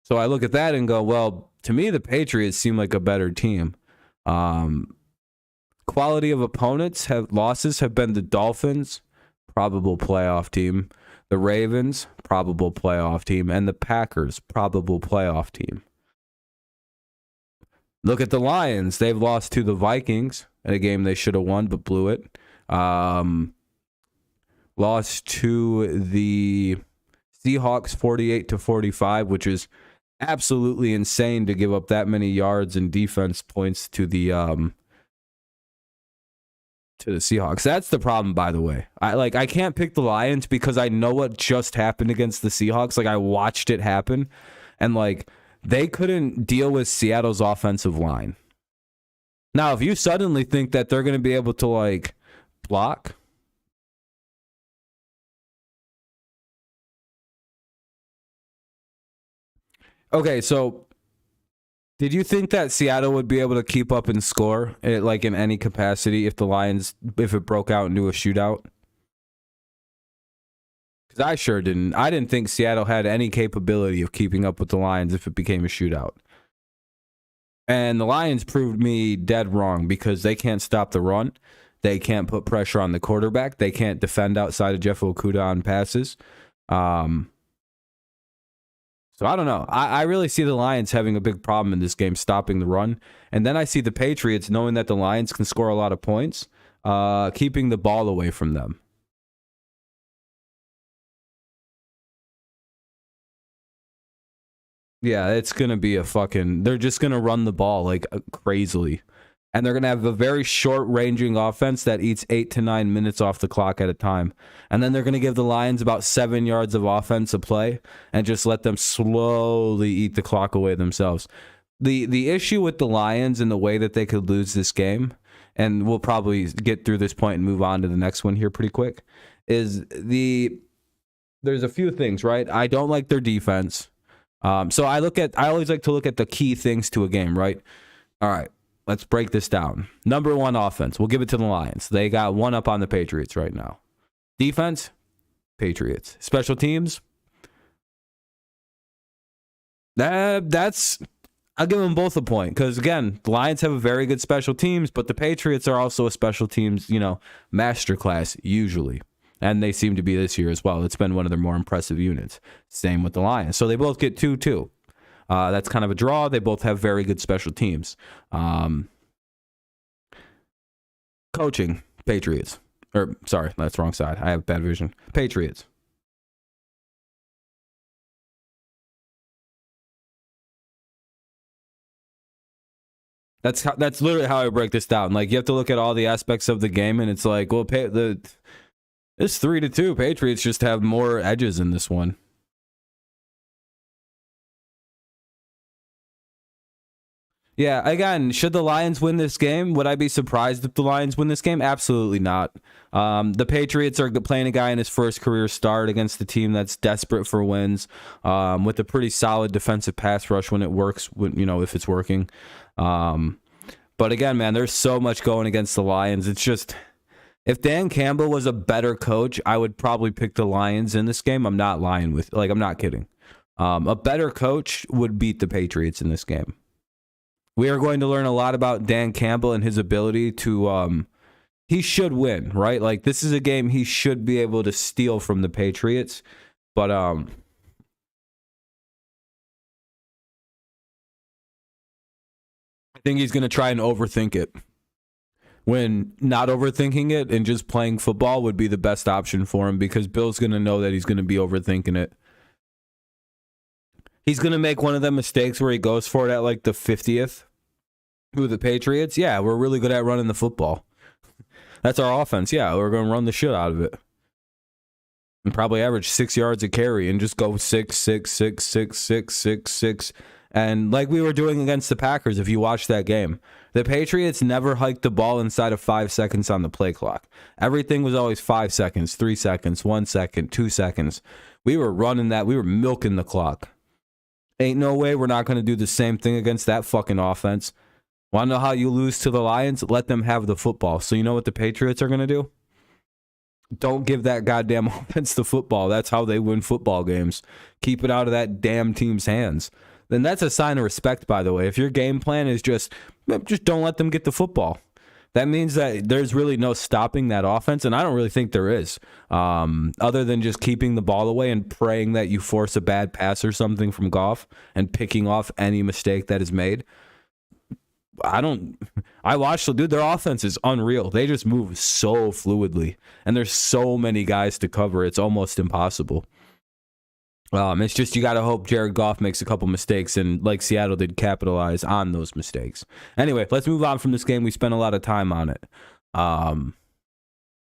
So I look at that and go, well, to me, the Patriots seem like a better team. Quality of opponents losses have been the Dolphins, probable playoff team, the Ravens, probable playoff team, and the Packers, probable playoff team. Look at the Lions. They've lost to the Vikings in a game they should have won but blew it. Lost to the Seahawks 48-45, which is absolutely insane to give up that many yards and defense points to the Seahawks. That's the problem, by the way. I can't pick the Lions because I know what just happened against the Seahawks. Like, I watched it happen, and like they couldn't deal with Seattle's offensive line. Now, if you suddenly think that they're going to be able to like block, okay, so did you think that Seattle would be able to keep up and score like in any capacity if it broke out into a shootout? Because I sure didn't. I didn't think Seattle had any capability of keeping up with the Lions if it became a shootout. And the Lions proved me dead wrong because they can't stop the run. They can't put pressure on the quarterback. They can't defend outside of Jeff Okudah on passes. So I don't know. I really see the Lions having a big problem in this game, stopping the run. And then I see the Patriots, knowing that the Lions can score a lot of points, keeping the ball away from them. Yeah, it's going to be they're just going to run the ball like crazily. And they're going to have a very short-ranging offense that eats 8 to 9 minutes off the clock at a time. And then they're going to give the Lions about 7 yards of offensive play and just let them slowly eat the clock away themselves. The issue with the Lions and the way that they could lose this game, and we'll probably get through this point and move on to the next one here pretty quick, is there's a few things, right? I don't like their defense. So I always like to look at the key things to a game, right? All right. Let's break this down. Number one, offense. We'll give it to the Lions. They got one up on the Patriots right now. Defense, Patriots. Special teams, I'll give them both a point because, again, the Lions have a very good special teams, but the Patriots are also a special teams, masterclass usually. And they seem to be this year as well. It's been one of their more impressive units. Same with the Lions. So they both get 2-2. That's kind of a draw. They both have very good special teams. Coaching, Patriots. Sorry, that's the wrong side. I have bad vision. Patriots. That's literally how I break this down. Like, you have to look at all the aspects of the game, and it's like, well, It's 3-2. Patriots just have more edges in this one. Yeah, again, should the Lions win this game? Would I be surprised if the Lions win this game? Absolutely not. The Patriots are playing a guy in his first career start against a team that's desperate for wins, with a pretty solid defensive pass rush when it works, if it's working. But again, man, there's so much going against the Lions. It's just, if Dan Campbell was a better coach, I would probably pick the Lions in this game. I'm not lying I'm not kidding. A better coach would beat the Patriots in this game. We are going to learn a lot about Dan Campbell and his ability to, he should win, right? Like, this is a game he should be able to steal from the Patriots. But, I think he's going to try and overthink it. When not overthinking it and just playing football would be the best option for him, because Bill's going to know that he's going to be overthinking it. He's going to make one of them mistakes where he goes for it at like the 50th. Who, the Patriots? Yeah, we're really good at running the football. That's our offense. Yeah, we're going to run the shit out of it. And probably average 6 yards a carry and just go 6, 6, 6, 6, 6, 6, 6. And like we were doing against the Packers, if you watch that game, the Patriots never hiked the ball inside of 5 seconds on the play clock. Everything was always 5 seconds, 3 seconds, 1 second, 2 seconds. We were running that. We were milking the clock. Ain't no way we're not going to do the same thing against that fucking offense. Want to know how you lose to the Lions? Let them have the football. So you know what the Patriots are going to do? Don't give that goddamn offense the football. That's how they win football games. Keep it out of that damn team's hands. Then that's a sign of respect, by the way. If your game plan is just don't let them get the football, that means that there's really no stopping that offense, and I don't really think there is, other than just keeping the ball away and praying that you force a bad pass or something from Goff and picking off any mistake that is made. I watched, dude, their offense is unreal. They just move so fluidly, and there's so many guys to cover. It's almost impossible. It's just, you got to hope Jared Goff makes a couple mistakes and, like Seattle did, capitalize on those mistakes. Anyway, let's move on from this game. We spent a lot of time on it.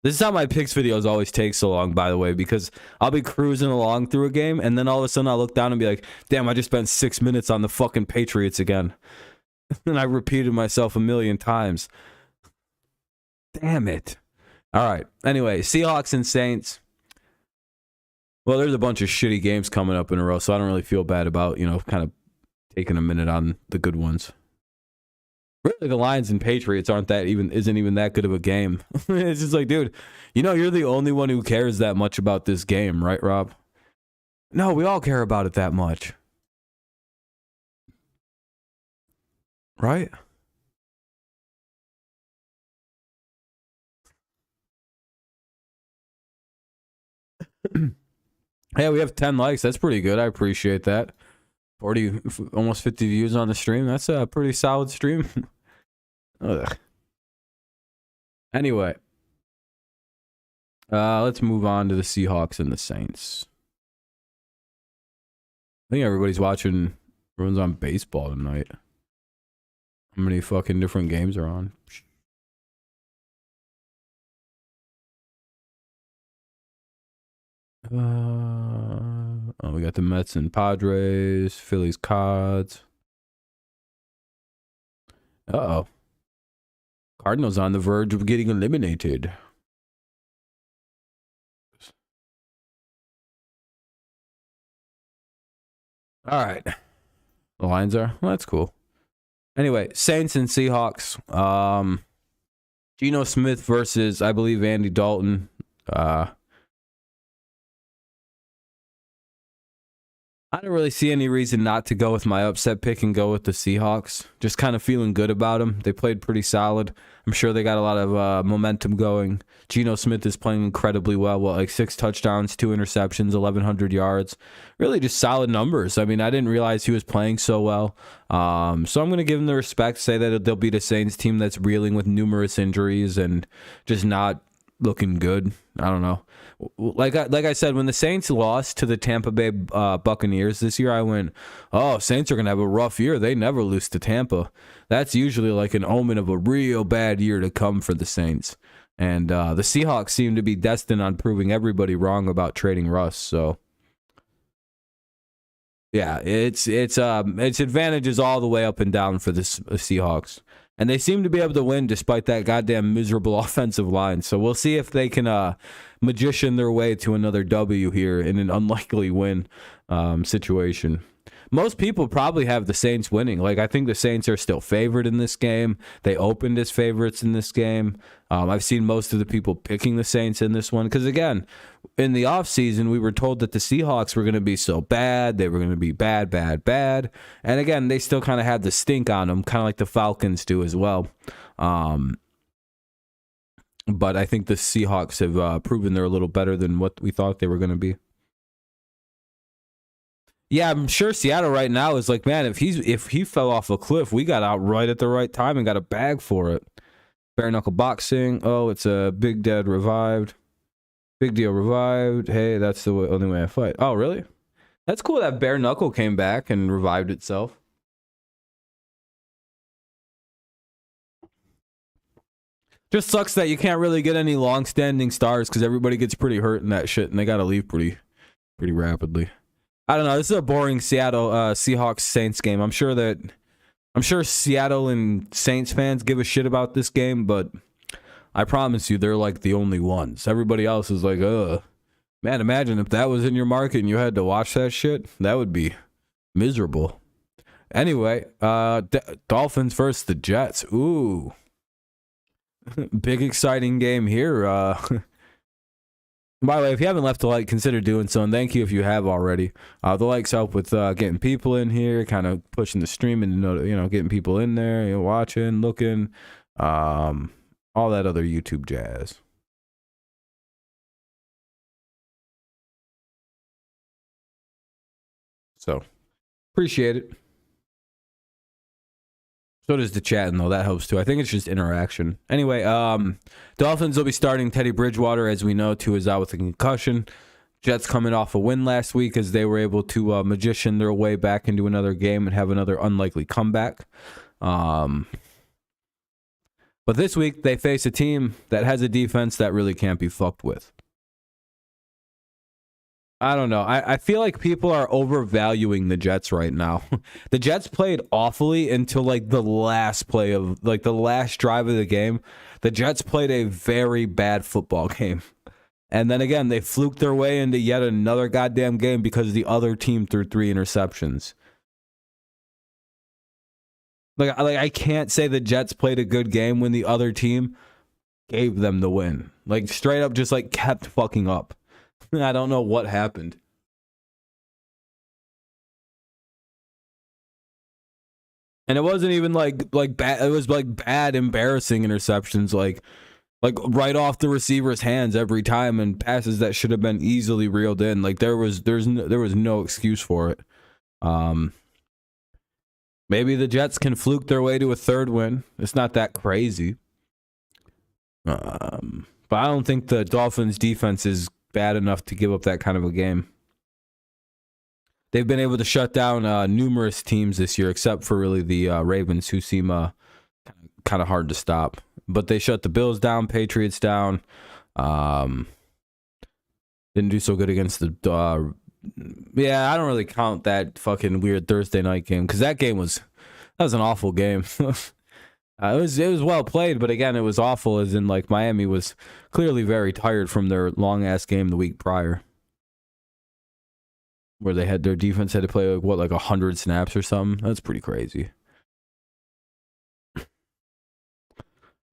This is how my picks videos always take so long, by the way, because I'll be cruising along through a game, and then all of a sudden I'll look down and be like, damn, I just spent 6 minutes on the fucking Patriots again. And I repeated myself a million times. Damn it. All right. Anyway, Seahawks and Saints. Well, there's a bunch of shitty games coming up in a row, so I don't really feel bad about, kind of taking a minute on the good ones. Really, the Lions and Patriots isn't even that good of a game. It's just like, dude, you're the only one who cares that much about this game, right, Rob? No, we all care about it that much. Right? Hey, we have 10 likes. That's pretty good. I appreciate that. 40, almost 50 views on the stream. That's a pretty solid stream. Ugh. Anyway. Let's move on to the Seahawks and the Saints. I think everyone's on baseball tonight. How many fucking different games are on? We got the Mets and Padres, Phillies, Cards. Uh-oh. Cardinals on the verge of getting eliminated. All right. The Lions are? Well, that's cool. Anyway, Saints and Seahawks. Geno Smith versus, I believe, Andy Dalton. I don't really see any reason not to go with my upset pick and go with the Seahawks. Just kind of feeling good about them. They played pretty solid. I'm sure they got a lot of momentum going. Geno Smith is playing incredibly well. Like 6 touchdowns, 2 interceptions, 1,100 yards. Really just solid numbers. I mean, I didn't realize he was playing so well. So I'm going to give him the respect, say that they'll beat a Saints team that's reeling with numerous injuries and just not looking good. I don't know. Like I said, when the Saints lost to the Tampa Bay Buccaneers this year, I went, oh, Saints are going to have a rough year. They never lose to Tampa. That's usually like an omen of a real bad year to come for the Saints. And the Seahawks seem to be destined on proving everybody wrong about trading Russ. So, yeah, it's advantages all the way up and down for the Seahawks. And they seem to be able to win despite that goddamn miserable offensive line. So we'll see if they can magician their way to another W here in an unlikely win situation. Most people probably have the Saints winning. Like, I think the Saints are still favored in this game. They opened as favorites in this game. I've seen most of the people picking the Saints in this one. Because, again, in the offseason, we were told that the Seahawks were going to be so bad. They were going to be bad, bad, bad. And, again, they still kind of had the stink on them, kind of like the Falcons do as well. But I think the Seahawks have proven they're a little better than what we thought they were going to be. Yeah, I'm sure Seattle right now is like, man, if he fell off a cliff, we got out right at the right time and got a bag for it. Bare knuckle boxing. Oh, it's a Big Dead revived. Big deal revived. Hey, that's the only way I fight. Oh, really? That's cool that bare knuckle came back and revived itself. Just sucks that you can't really get any long-standing stars because everybody gets pretty hurt in that shit and they got to leave pretty rapidly. I don't know. This is a boring Seattle Seahawks Saints game. I'm sure Seattle and Saints fans give a shit about this game, but I promise you they're like the only ones. Everybody else is like, man, imagine if that was in your market and you had to watch that shit. That would be miserable. Anyway, Dolphins versus the Jets. Ooh. Big exciting game here. By the way, if you haven't left a like, consider doing so, and thank you if you have already. The likes help with getting people in here, kind of pushing the stream and getting people in there, watching, looking, all that other YouTube jazz. So, appreciate it. So does the chat, though. That helps too. I think it's just interaction. Anyway, Dolphins will be starting Teddy Bridgewater. As we know, Tua is out with a concussion. Jets coming off a win last week as they were able to magician their way back into another game and have another unlikely comeback. But this week, they face a team that has a defense that really can't be fucked with. I don't know. I feel like people are overvaluing the Jets right now. The Jets played awfully until like the last play of like the last drive of the game. The Jets played a very bad football game. And then again, they fluked their way into yet another goddamn game because the other team threw 3 interceptions. Like I can't say the Jets played a good game when the other team gave them the win. Like straight up just like kept fucking up. I don't know what happened. And it wasn't even like bad. It was like bad, embarrassing interceptions, like right off the receiver's hands every time, and passes that should have been easily reeled in. Like there was no excuse for it. Maybe the Jets can fluke their way to a third win. It's not that crazy. But I don't think the Dolphins defense is bad enough to give up that kind of a game. They've been able to shut down numerous teams this year, except for really the Ravens, who seem kind of hard to stop. But they shut the Bills down, Patriots down. Didn't do so good against the... I don't really count that fucking weird Thursday night game, because that was an awful game. It was well played, but again, it was awful, as in like Miami was clearly very tired from their long ass game the week prior, where they had their defense had to play like 100 snaps or something. That's pretty crazy.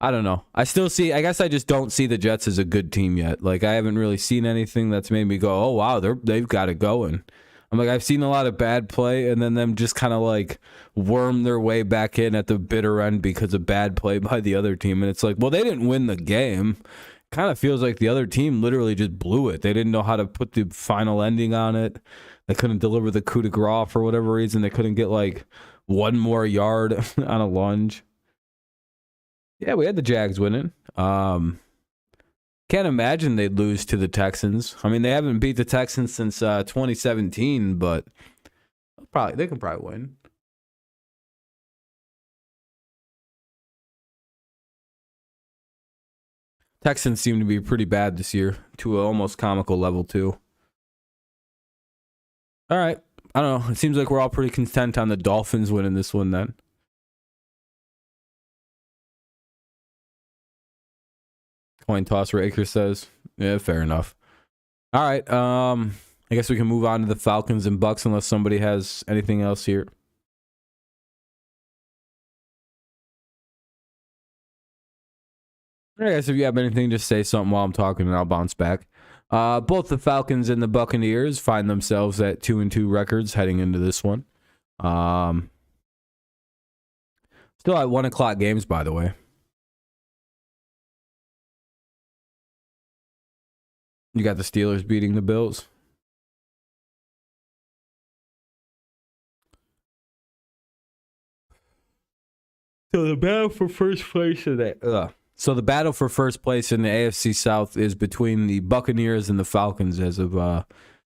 I don't know. I guess I just don't see the Jets as a good team yet. Like I haven't really seen anything that's made me go, oh wow, they've got it going. I'm like, I've seen a lot of bad play and then them just kind of like worm their way back in at the bitter end because of bad play by the other team. And it's like, well, they didn't win the game. Kind of feels like the other team literally just blew it. They didn't know how to put the final ending on it. They couldn't deliver the coup de grace for whatever reason. They couldn't get like one more yard on a lunge. Yeah, we had the Jags winning. Can't imagine they'd lose to the Texans. I mean, they haven't beat the Texans since 2017, but they can probably win. Texans seem to be pretty bad this year, to an almost comical level too. All right. I don't know. It seems like we're all pretty content on the Dolphins winning this one then. Coin toss Raker says. Yeah, fair enough. All right. I guess we can move on to the Falcons and Bucks unless somebody has anything else here. I guess if you have anything, just say something while I'm talking and I'll bounce back. Both the Falcons and the Buccaneers find themselves at 2-2 records heading into this one. Still at 1 o'clock games, by the way. You got the Steelers beating the Bills. So the battle for first place in the AFC South is between the Buccaneers and the Falcons as of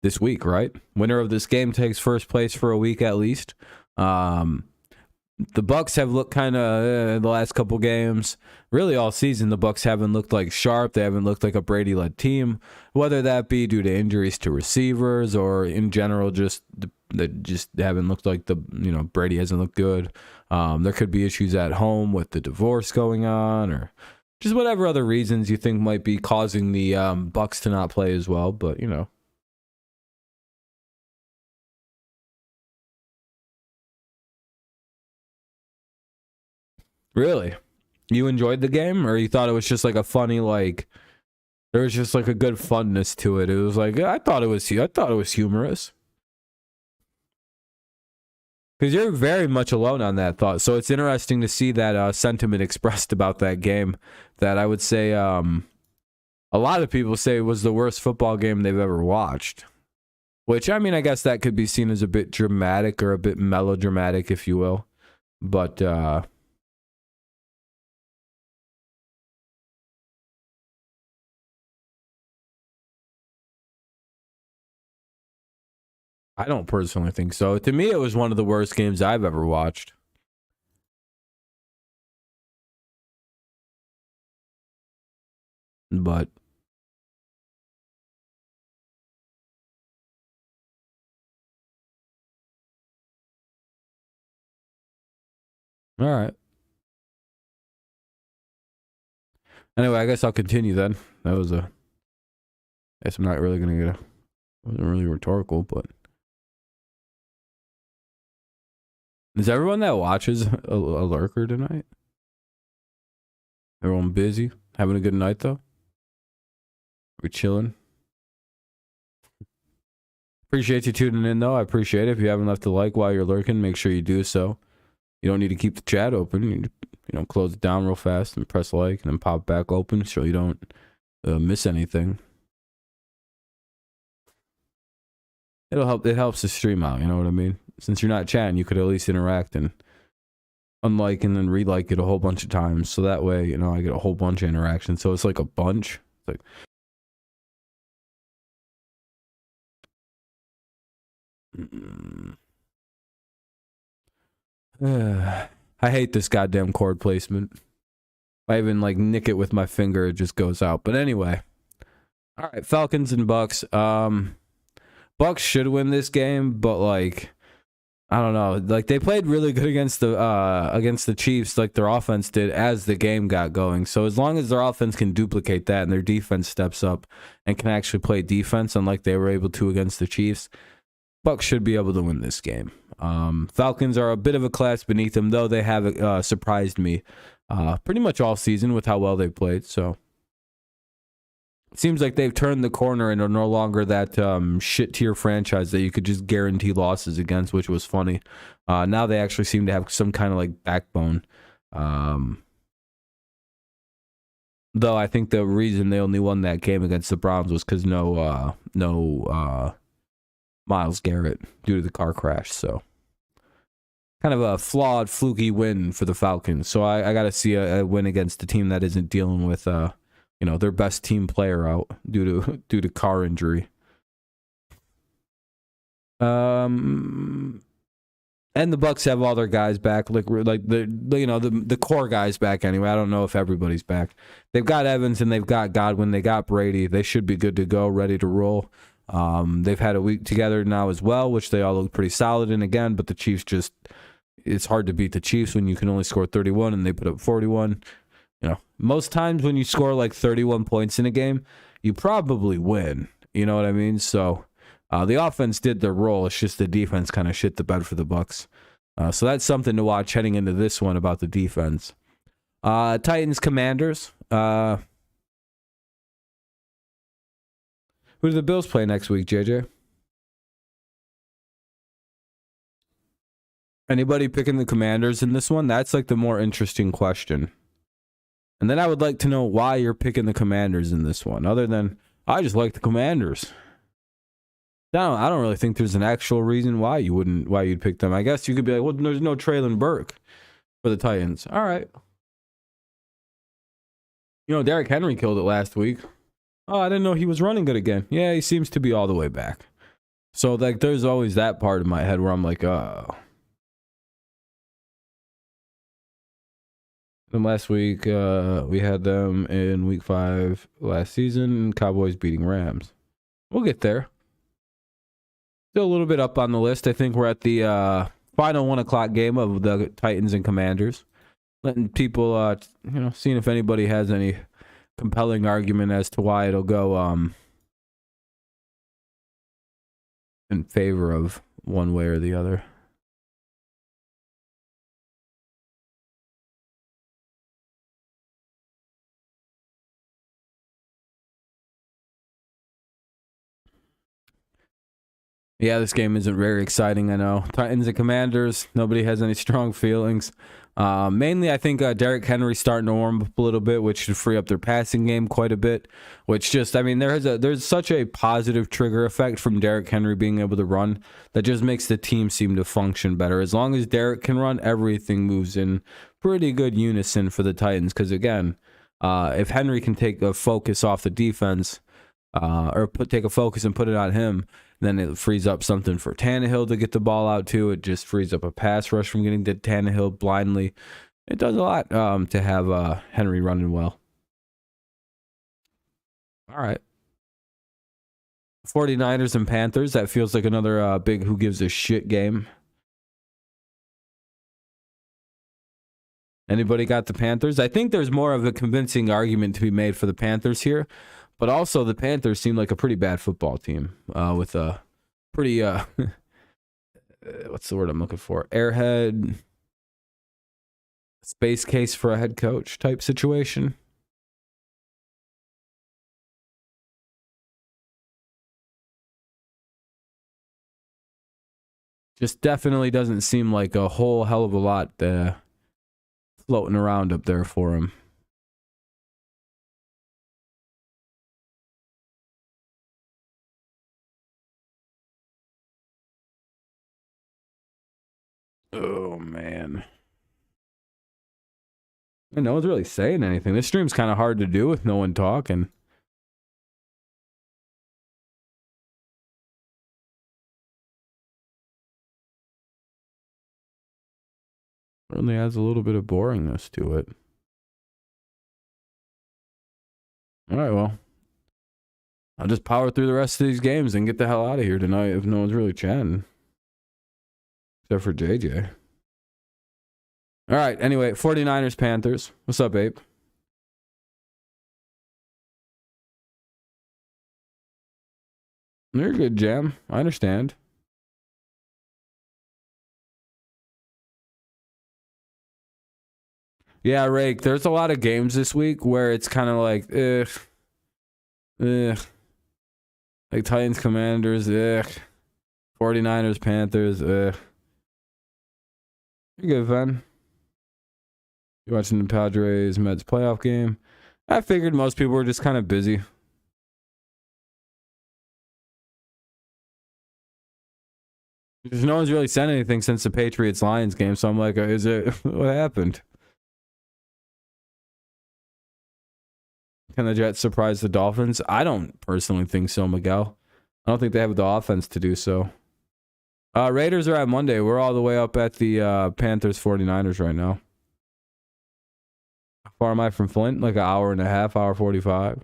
this week, right? Winner of this game takes first place for a week at least. The Bucks have looked kind of the last couple games, really all season. The Bucks haven't looked like sharp. They haven't looked like a Brady-led team, whether that be due to injuries to receivers or in general just they just haven't looked like Brady hasn't looked good. There could be issues at home with the divorce going on, or just whatever other reasons you think might be causing the Bucks to not play as well. But Really? You enjoyed the game, or you thought it was just like a funny, like, there was just like a good funness to it? It was like, I thought it was humorous. Because you're very much alone on that thought. So it's interesting to see that sentiment expressed about that game that I would say a lot of people say was the worst football game they've ever watched. Which, I mean, I guess that could be seen as a bit dramatic or a bit melodramatic, if you will. But, I don't personally think so. To me, it was one of the worst games I've ever watched. But all right. Anyway, I guess I'll continue then. That was I guess I'm not really gonna get it wasn't really rhetorical, but is everyone that watches a lurker tonight? Everyone busy? Having a good night, though? We're chilling. Appreciate you tuning in, though. I appreciate it. If you haven't left a like while you're lurking, make sure you do so. You don't need to keep the chat open. You close it down real fast and press like and then pop back open so you don't miss anything. It'll help. It helps the stream out. You know what I mean? Since you're not chatting, you could at least interact and unlike and then re-like it a whole bunch of times. So that way, I get a whole bunch of interactions. So it's like a bunch. It's like I hate this goddamn chord placement. If I even nick it with my finger, it just goes out. But anyway. All right, Falcons and Bucks. Bucks should win this game, but I don't know. They played really good against the Chiefs, like their offense did as the game got going. So as long as their offense can duplicate that and their defense steps up and can actually play defense, unlike they were able to against the Chiefs, Bucks should be able to win this game. Falcons are a bit of a class beneath them, though they have surprised me pretty much all season with how well they've played. So it seems like they've turned the corner and are no longer that shit tier franchise that you could just guarantee losses against, which was funny. Now they actually seem to have some kind of backbone. Though I think the reason they only won that game against the Browns was because no Myles Garrett due to the car crash. So kind of a flawed, fluky win for the Falcons. So I got to see a win against a team that isn't dealing with their best team player out due to car injury. And the Bucks have all their guys back, like the core guys back anyway. I don't know if everybody's back. They've got Evans and they've got Godwin. They got Brady. They should be good to go, ready to roll. They've had a week together now as well, which they all look pretty solid in again. But the Chiefs it's hard to beat the Chiefs when you can only score 31 and they put up 41. Most times when you score like 31 points in a game, you probably win. You know what I mean? So. The offense did their role. It's just the defense kind of shit the bed for the Bucks. So that's something to watch heading into this one about the defense. Titans, Commanders. Who do the Bills play next week, JJ? Anybody picking the Commanders in this one? That's like the more interesting question. And then I would like to know why you're picking the Commanders in this one, other than I just like the Commanders. I don't really think there's an actual reason why you'd pick them. I guess you could be like, well, there's no Traylon Burke for the Titans. All right. Derrick Henry killed it last week. Oh, I didn't know he was running good again. Yeah, he seems to be all the way back. So like, there's always that part of my head where I'm like, oh. Then last week, we had them in week 5 last season. Cowboys beating Rams. We'll get there. Still a little bit up on the list. I think we're at the final 1 o'clock game of the Titans and Commanders. Letting people, seeing if anybody has any compelling argument as to why it'll go in favor of one way or the other. Yeah, this game isn't very exciting, I know. Titans and Commanders, nobody has any strong feelings. Mainly, I think Derrick Henry's starting to warm up a little bit, which should free up their passing game quite a bit. Which there's such a positive trigger effect from Derrick Henry being able to run that just makes the team seem to function better. As long as Derrick can run, everything moves in pretty good unison for the Titans. Because again, if Henry can take a focus off the defense, take a focus and put it on him, then it frees up something for Tannehill to get the ball out to. It just frees up a pass rush from getting to Tannehill blindly. It does a lot to have Henry running well. All right. 49ers and Panthers. That feels like another big who gives a shit game. Anybody got the Panthers? I think there's more of a convincing argument to be made for the Panthers here. But also, the Panthers seem like a pretty bad football team with a pretty, what's the word I'm looking for? Airhead, space case for a head coach type situation. Just definitely doesn't seem like a whole hell of a lot floating around up there for him. Oh, man. And no one's really saying anything. This stream's kind of hard to do with no one talking. Certainly has a little bit of boringness to it. All right, well. I'll just power through the rest of these games and get the hell out of here tonight if no one's really chatting. Except for JJ. All right, anyway, 49ers, Panthers. What's up, Abe? You're good, Jam. I understand. Yeah, Rake, there's a lot of games this week where it's kind of like, like Titans, Commanders, 49ers, Panthers, You're good, Van. You watching the Padres Mets playoff game? I figured most people were just kind of busy. Because no one's really said anything since the Patriots-Lions game, so I'm like, what happened? Can the Jets surprise the Dolphins? I don't personally think so, Miguel. I don't think they have the offense to do so. Raiders are at Monday. We're all the way up at the Panthers 49ers right now. How far am I from Flint? Like an hour and a half, hour 45.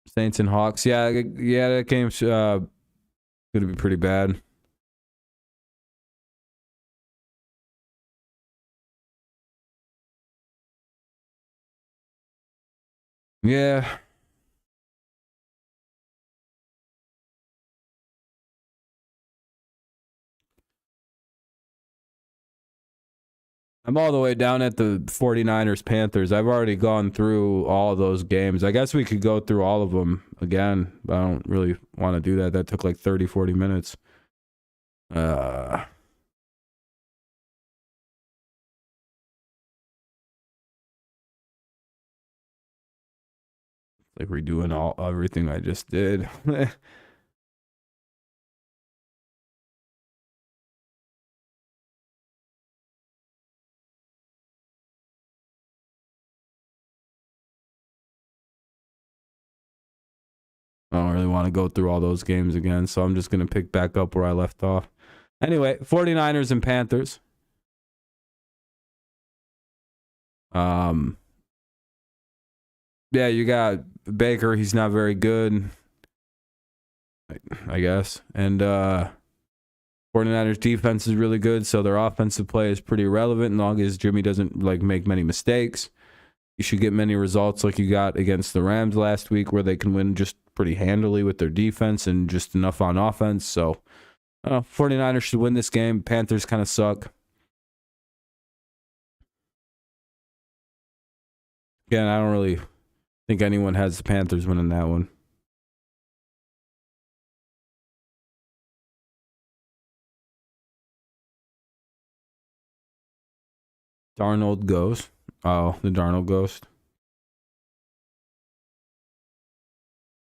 Saints and Hawks. Yeah, that game's going to be pretty bad. Yeah. I'm all the way down at the 49ers Panthers. I've already gone through all of those games. I guess we could go through all of them again, but I don't really want to do that. That took like 30, 40 minutes. Like redoing everything I just did. I don't really want to go through all those games again, so I'm just going to pick back up where I left off. Anyway, 49ers and Panthers. Yeah, you got Baker. He's not very good, I guess. And 49ers defense is really good, so their offensive play is pretty irrelevant as long as Jimmy doesn't like make many mistakes. You should get many results like you got against the Rams last week where they can win just pretty handily with their defense and just enough on offense. So 49ers should win this game. Panthers kind of suck. Again, I don't really think anyone has the Panthers winning that one. Darnold goes. Oh, the Darnold ghost.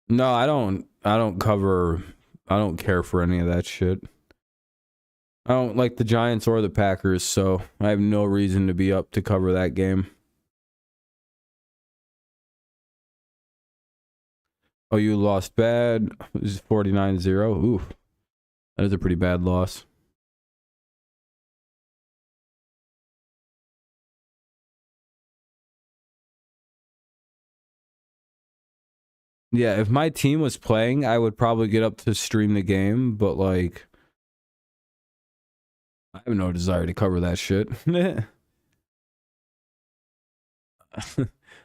No, I don't cover. I don't care for any of that shit. I don't like the Giants or the Packers, so I have no reason to be up to cover that game. Oh, you lost bad. It was 49-0. Ooh, that is a pretty bad loss. Yeah, if my team was playing, I would probably get up to stream the game, but like I have no desire to cover that shit.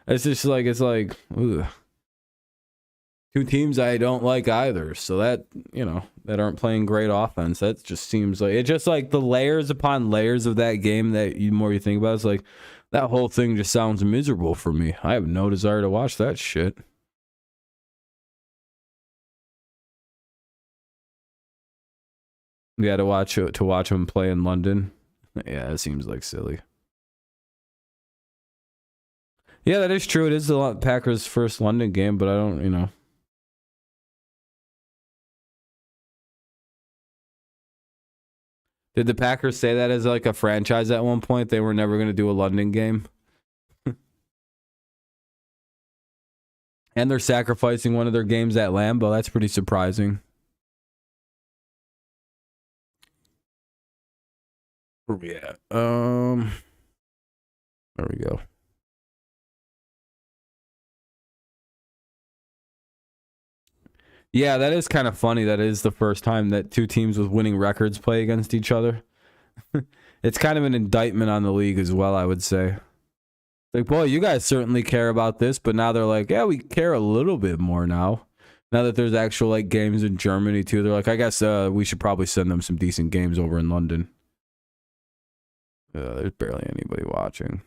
It's like ugh. Two teams I don't like either. So that, that aren't playing great offense. That just seems like it's just like the layers upon layers of that game that the more you think about it, it's like that whole thing just sounds miserable for me. I have no desire to watch that shit. Yeah, to watch him play in London. Yeah, it seems like silly. Yeah, that is true. It is the Packers' first London game, but I don't. Did the Packers say that as like a franchise at one point? They were never going to do a London game? And they're sacrificing one of their games at Lambeau. That's pretty surprising. Where we at? There we go. Yeah, that is kind of funny. That is the first time that two teams with winning records play against each other. It's kind of an indictment on the league as well, I would say. Like, boy, you guys certainly care about this, but now they're like, yeah, we care a little bit more now. Now that there's actual like games in Germany too, they're like, I guess we should probably send them some decent games over in London. There's barely anybody watching.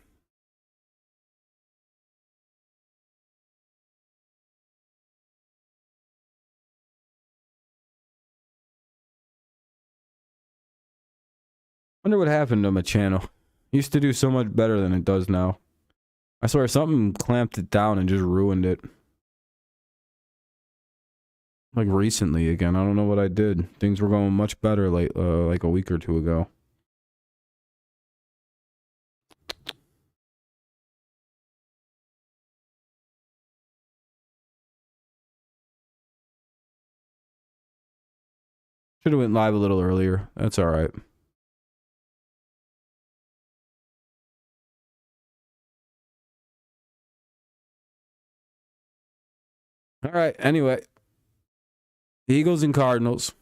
Wonder what happened to my channel. Used to do so much better than it does now. I swear something clamped it down and just ruined it. Like recently again. I don't know what I did. Things were going much better like a week or two ago. Should have went live a little earlier. That's all right. All right. Anyway, Eagles and Cardinals.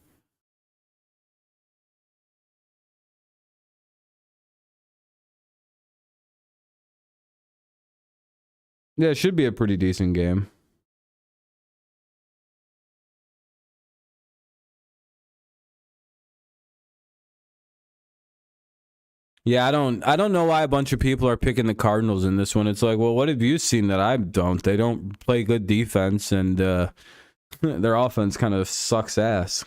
Yeah, it should be a pretty decent game. Yeah, I don't know why a bunch of people are picking the Cardinals in this one. It's like, well, what have you seen that I don't? They don't play good defense, and their offense kind of sucks ass.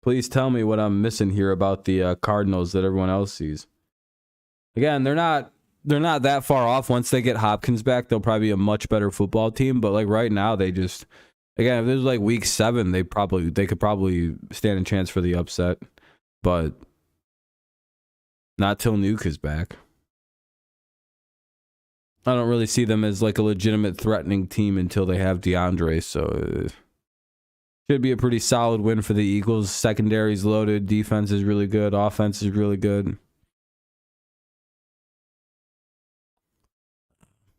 Please tell me what I'm missing here about the Cardinals that everyone else sees. Again, they're not that far off. Once they get Hopkins back, they'll probably be a much better football team. But like right now, they just, again, if it was like week 7, they could probably stand a chance for the upset, but not till Nuke is back. I don't really see them as like a legitimate threatening team until they have DeAndre. So should be a pretty solid win for the Eagles. Secondary's loaded. Defense is really good. Offense is really good.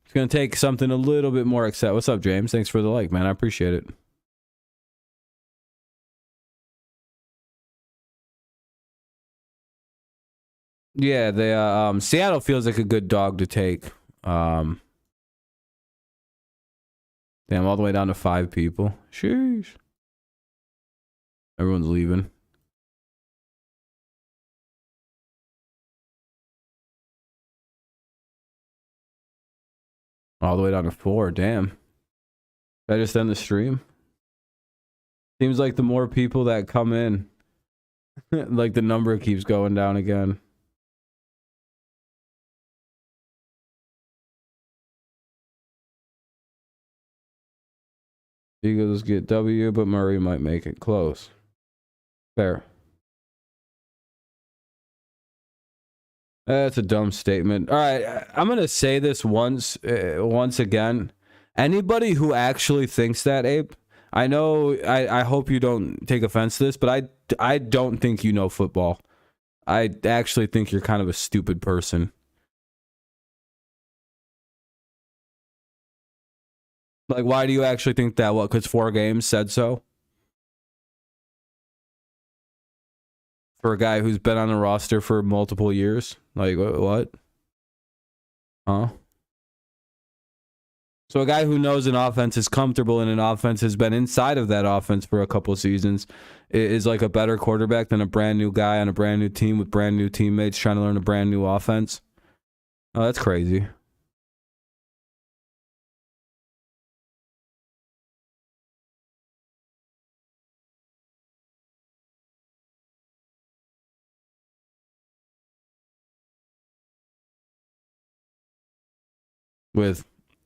It's going to take something a little bit more accept. What's up, James? Thanks for the like, man. I appreciate it. Yeah, they Seattle feels like a good dog to take. Damn, all the way down to 5 people. Sheesh. Everyone's leaving. All the way down to 4. Damn. Did I just end the stream? Seems like the more people that come in, like the number keeps going down again. Eagles get W, but Murray might make it close. Fair. That's a dumb statement. All right, I'm going to say this once again. Anybody who actually thinks that, Abe, I know, I hope you don't take offense to this, but I don't think you know football. I actually think you're kind of a stupid person. Like, why do you actually think that? What, because 4 games said so? For a guy who's been on the roster for multiple years? Like, what? Huh? So a guy who knows an offense, is comfortable in an offense, has been inside of that offense for a couple of seasons, is like a better quarterback than a brand new guy on a brand new team with brand new teammates trying to learn a brand new offense? Oh, that's crazy.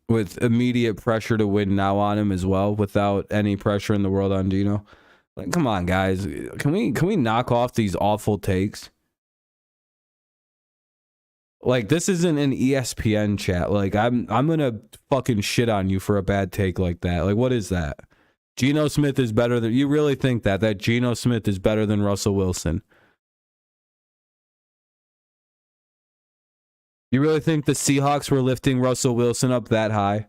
With immediate pressure to win now on him as well, without any pressure in the world on Gino. Like, come on, guys. Can we knock off these awful takes? Like, this isn't an ESPN chat. Like, I'm gonna fucking shit on you for a bad take like that. Like, what is that? Geno Smith is better than... You really think that Geno Smith is better than Russell Wilson? You really think the Seahawks were lifting Russell Wilson up that high?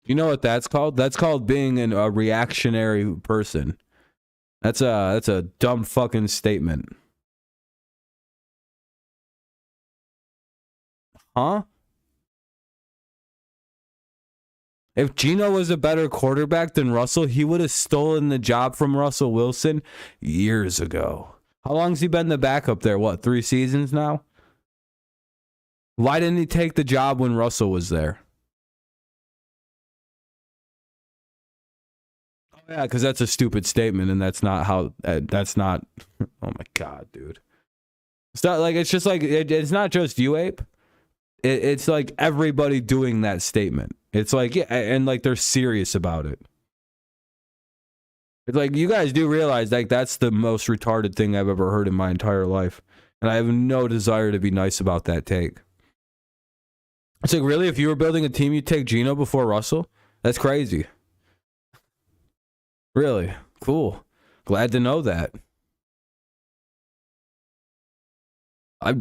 You know what that's called? That's called being a reactionary person. That's a dumb fucking statement. Huh? If Geno was a better quarterback than Russell, he would have stolen the job from Russell Wilson years ago. How long's he been the backup there? What, 3 seasons now? Why didn't he take the job when Russell was there? Oh, yeah, because that's a stupid statement, and that's not how... that's not... Oh, my God, dude. It's not like... It's just like... It's not just you, Ape. It's like everybody doing that statement. It's like, yeah, and like they're serious about it. It's like, you guys do realize like that's the most retarded thing I've ever heard in my entire life. And I have no desire to be nice about that take. It's like, really, if you were building a team, you'd take Geno before Russell? That's crazy. Really? Cool. Glad to know that. I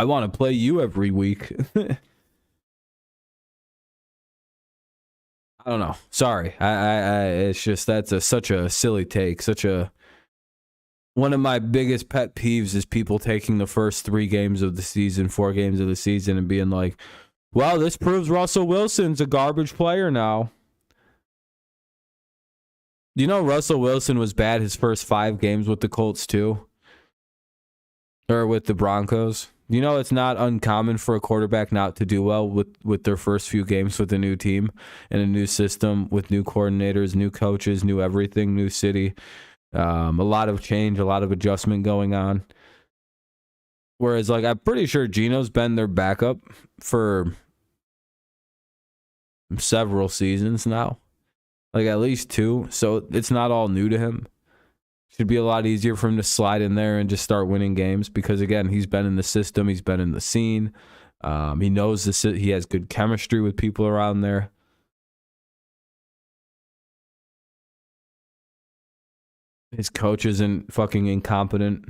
want to play you every week. I don't know. Sorry. It's just that's such a silly take. One of my biggest pet peeves is people taking the first 3 games of the season, 4 games of the season, and being like, well, this proves Russell Wilson's a garbage player now. You know Russell Wilson was bad his first 5 games with the Colts too? Or with the Broncos? You know it's not uncommon for a quarterback not to do well with their first few games with a new team and a new system with new coordinators, new coaches, new everything, new city. A lot of change, a lot of adjustment going on. Whereas, like, I'm pretty sure Geno's been their backup for several seasons now. Like, at least 2. So it's not all new to him. Should be a lot easier for him to slide in there and just start winning games because, again, he's been in the system. He's been in the scene. He knows he has good chemistry with people around there. His coach isn't fucking incompetent.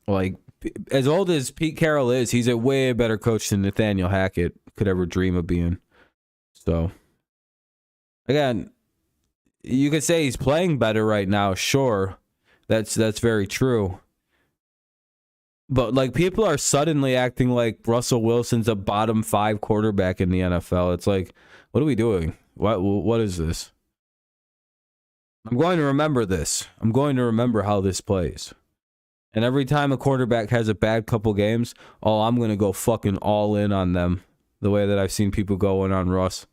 Like, as old as Pete Carroll is, he's a way better coach than Nathaniel Hackett could ever dream of being. So, again, you could say he's playing better right now. Sure, that's very true. But, like, people are suddenly acting like Russell Wilson's a bottom 5 quarterback in the NFL. It's like, what are we doing? What is this? I'm going to remember this. I'm going to remember how this plays. And every time a quarterback has a bad couple games, I'm going to go fucking all in on them. The way that I've seen people go in on Russ.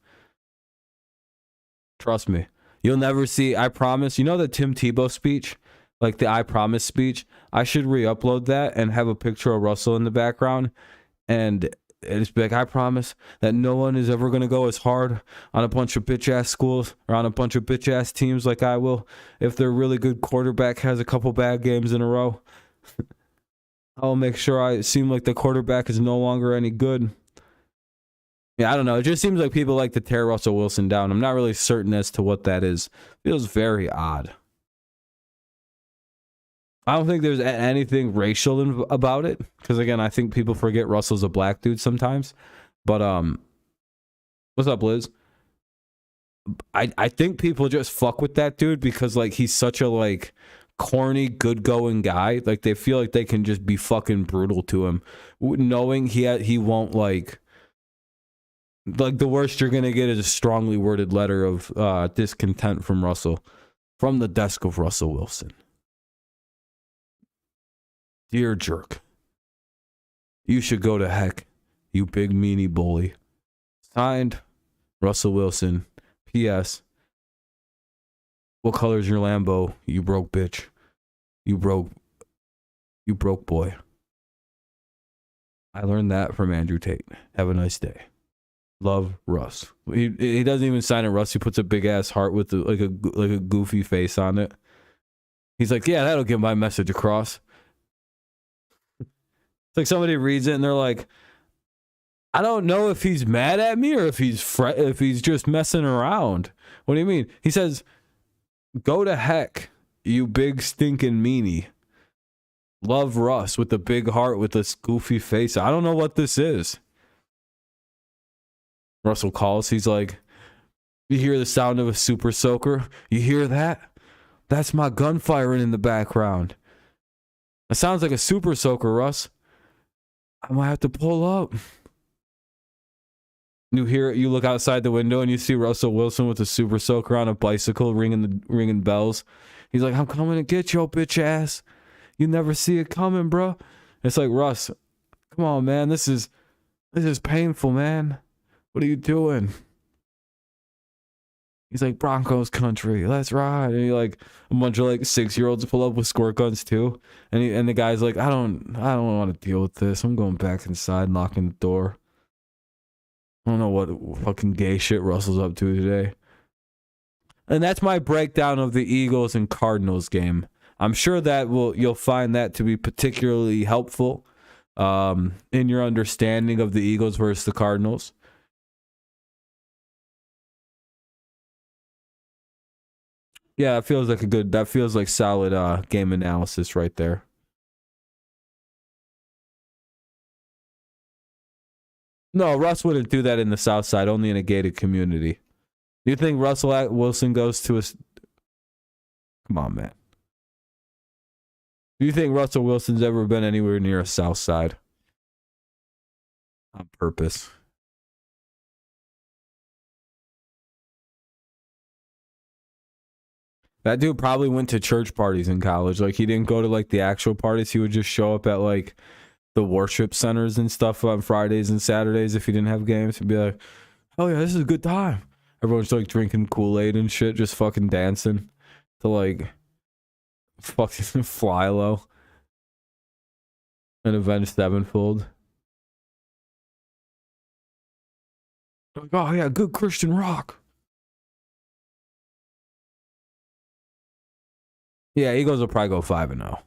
Trust me. You'll never see, I promise. You know the Tim Tebow speech? Like the I promise speech? I should re-upload that and have a picture of Russell in the background. And it's like, I promise that no one is ever going to go as hard on a bunch of bitch-ass schools or on a bunch of bitch-ass teams like I will if their really good quarterback has a couple bad games in a row. I'll make sure I seem like the quarterback is no longer any good. Yeah, I don't know. It just seems like people like to tear Russell Wilson down. I'm not really certain as to what that is. It feels very odd. I don't think there's anything racial about it. Because, again, I think people forget Russell's a black dude sometimes. But, what's up, Liz? I think people just fuck with that dude because, like, he's such a, like, corny, good-going guy. Like, they feel like they can just be fucking brutal to him. Knowing he won't, like, the worst you're going to get is a strongly worded letter of discontent from Russell. From the desk of Russell Wilson. Dear jerk, you should go to heck, you big meanie bully. Signed, Russell Wilson. P.S. What color's your Lambo, you broke bitch? You broke boy. I learned that from Andrew Tate. Have a nice day. Love, Russ. He doesn't even sign it, Russ. He puts a big ass heart with like a goofy face on it. He's like, yeah, that'll get my message across. It's like somebody reads it and they're like, I don't know if he's mad at me or if he's just messing around. What do you mean? He says, go to heck, you big stinking meanie. Love, Russ, with the big heart with this goofy face. I don't know what this is. Russell calls. He's like, you hear the sound of a super soaker? You hear that? That's my gun firing in the background. It sounds like a super soaker, Russ. I might have to pull up. You hear it, you look outside the window and you see Russell Wilson with a super soaker on a bicycle ringing bells. He's like, I'm coming to get your bitch ass. You never see it coming, bro. It's like, Russ, come on, man. This is painful, man. What are you doing? He's like, Broncos country, let's ride. And he like a bunch of like 6-year-olds pull up with squirt guns too. And the guy's like, I don't want to deal with this. I'm going back inside, knocking the door. I don't know what fucking gay shit Russell's up to today. And that's my breakdown of the Eagles and Cardinals game. I'm sure that you'll find that to be particularly helpful. in your understanding of the Eagles versus the Cardinals? Yeah, that feels like solid game analysis right there. No, Russ wouldn't do that in the South Side, only in a gated community. Do you think Russell Wilson goes to a... Come on, man. Do you think Russell Wilson's ever been anywhere near a South Side? On purpose. That dude probably went to church parties in college. Like, he didn't go to, like, the actual parties. He would just show up at, like, the worship centers and stuff on Fridays and Saturdays if he didn't have games. He'd be like, oh, yeah, this is a good time. Everyone's, like, drinking Kool-Aid and shit, just fucking dancing to, like, fucking Fly Low and Avenged Sevenfold. Like, oh, yeah, good Christian rock. Yeah, Eagles will probably go 5-0.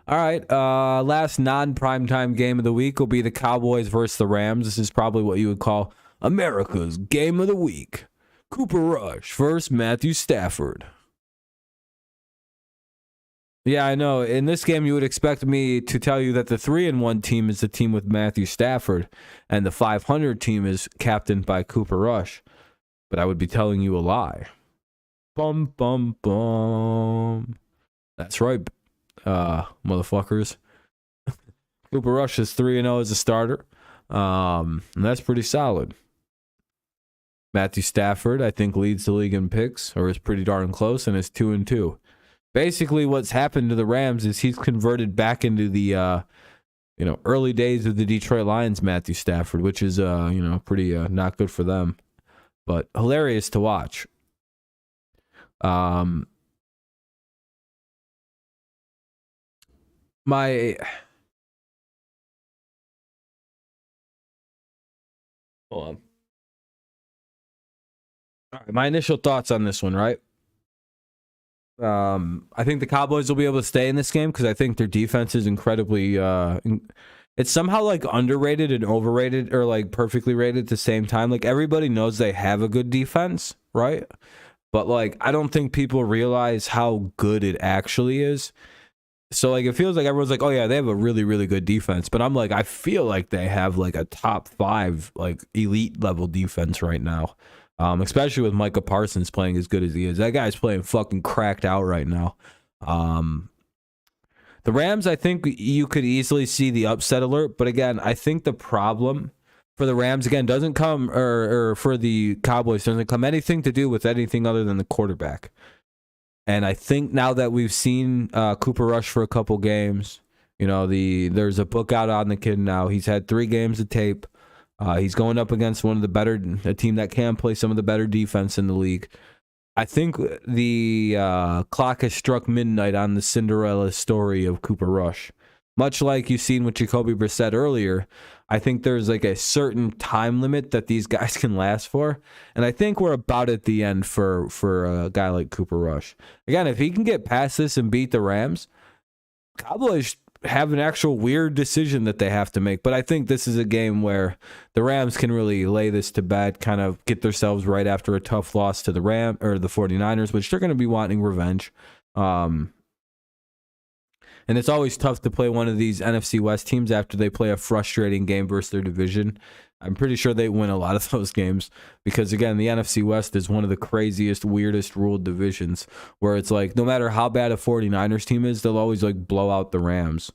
All right, last non-primetime game of the week will be the Cowboys versus the Rams. This is probably what you would call America's game of the week. Cooper Rush versus Matthew Stafford. Yeah, I know. In this game, you would expect me to tell you that the 3-1 team is the team with Matthew Stafford, and the 500 team is captained by Cooper Rush. But I would be telling you a lie. Bum, bum, bum. That's right, motherfuckers. Cooper Rush is 3-0 as a starter. And that's pretty solid. Matthew Stafford, I think, leads the league in picks, or is pretty darn close, and is 2-2. Basically, what's happened to the Rams is he's converted back into the early days of the Detroit Lions, Matthew Stafford, which is pretty not good for them, but hilarious to watch. Hold on. All right, my initial thoughts on this one, right? I think the Cowboys will be able to stay in this game because I think their defense is incredibly it's somehow like underrated and overrated, or like perfectly rated at the same time. Like, everybody knows they have a good defense, right? But like, I don't think people realize how good it actually is. So like, it feels like everyone's like, oh yeah, they have a really, really good defense. But I'm like, I feel like they have like a top 5 like elite level defense right now. Especially with Micah Parsons playing as good as he is. That guy's playing fucking cracked out right now. The Rams, I think you could easily see the upset alert. But again, I think the problem for the Rams, again, doesn't come, or for the Cowboys, doesn't come anything to do with anything other than the quarterback. And I think now that we've seen Cooper Rush for a couple games, there's a book out on the kid now. He's had 3 games of tape. He's going up against a team that can play some of the better defense in the league. I think the clock has struck midnight on the Cinderella story of Cooper Rush. Much like you've seen with Jacoby Brissett earlier, I think there's like a certain time limit that these guys can last for. And I think we're about at the end for a guy like Cooper Rush. Again, if he can get past this and beat the Rams, Cowboys have an actual weird decision that they have to make. But I think this is a game where the Rams can really lay this to bed, kind of get themselves right after a tough loss to the 49ers, which they're going to be wanting revenge. And it's always tough to play one of these NFC West teams after they play a frustrating game versus their division. I'm pretty sure they win a lot of those games because, again, the NFC West is one of the craziest, weirdest ruled divisions where it's like no matter how bad a 49ers team is, they'll always like blow out the Rams.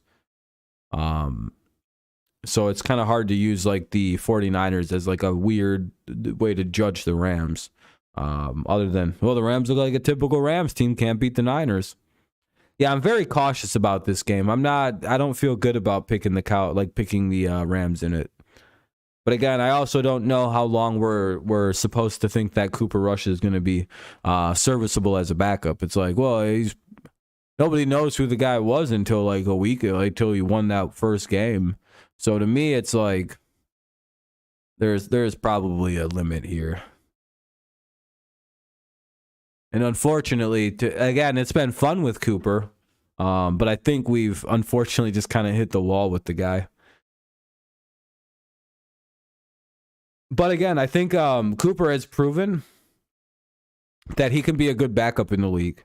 So it's kind of hard to use like the 49ers as like a weird way to judge the Rams. Other than, well, the Rams look like a typical Rams team, can't beat the Niners. Yeah, I'm very cautious about this game. I don't feel good about picking the Rams in it. But again, I also don't know how long we're supposed to think that Cooper Rush is going to be serviceable as a backup. It's like, well, nobody knows who the guy was until like a week, until he won that first game. So to me, it's like there's probably a limit here. And unfortunately, again, it's been fun with Cooper, but I think we've unfortunately just kind of hit the wall with the guy. But again, I think Cooper has proven that he can be a good backup in the league.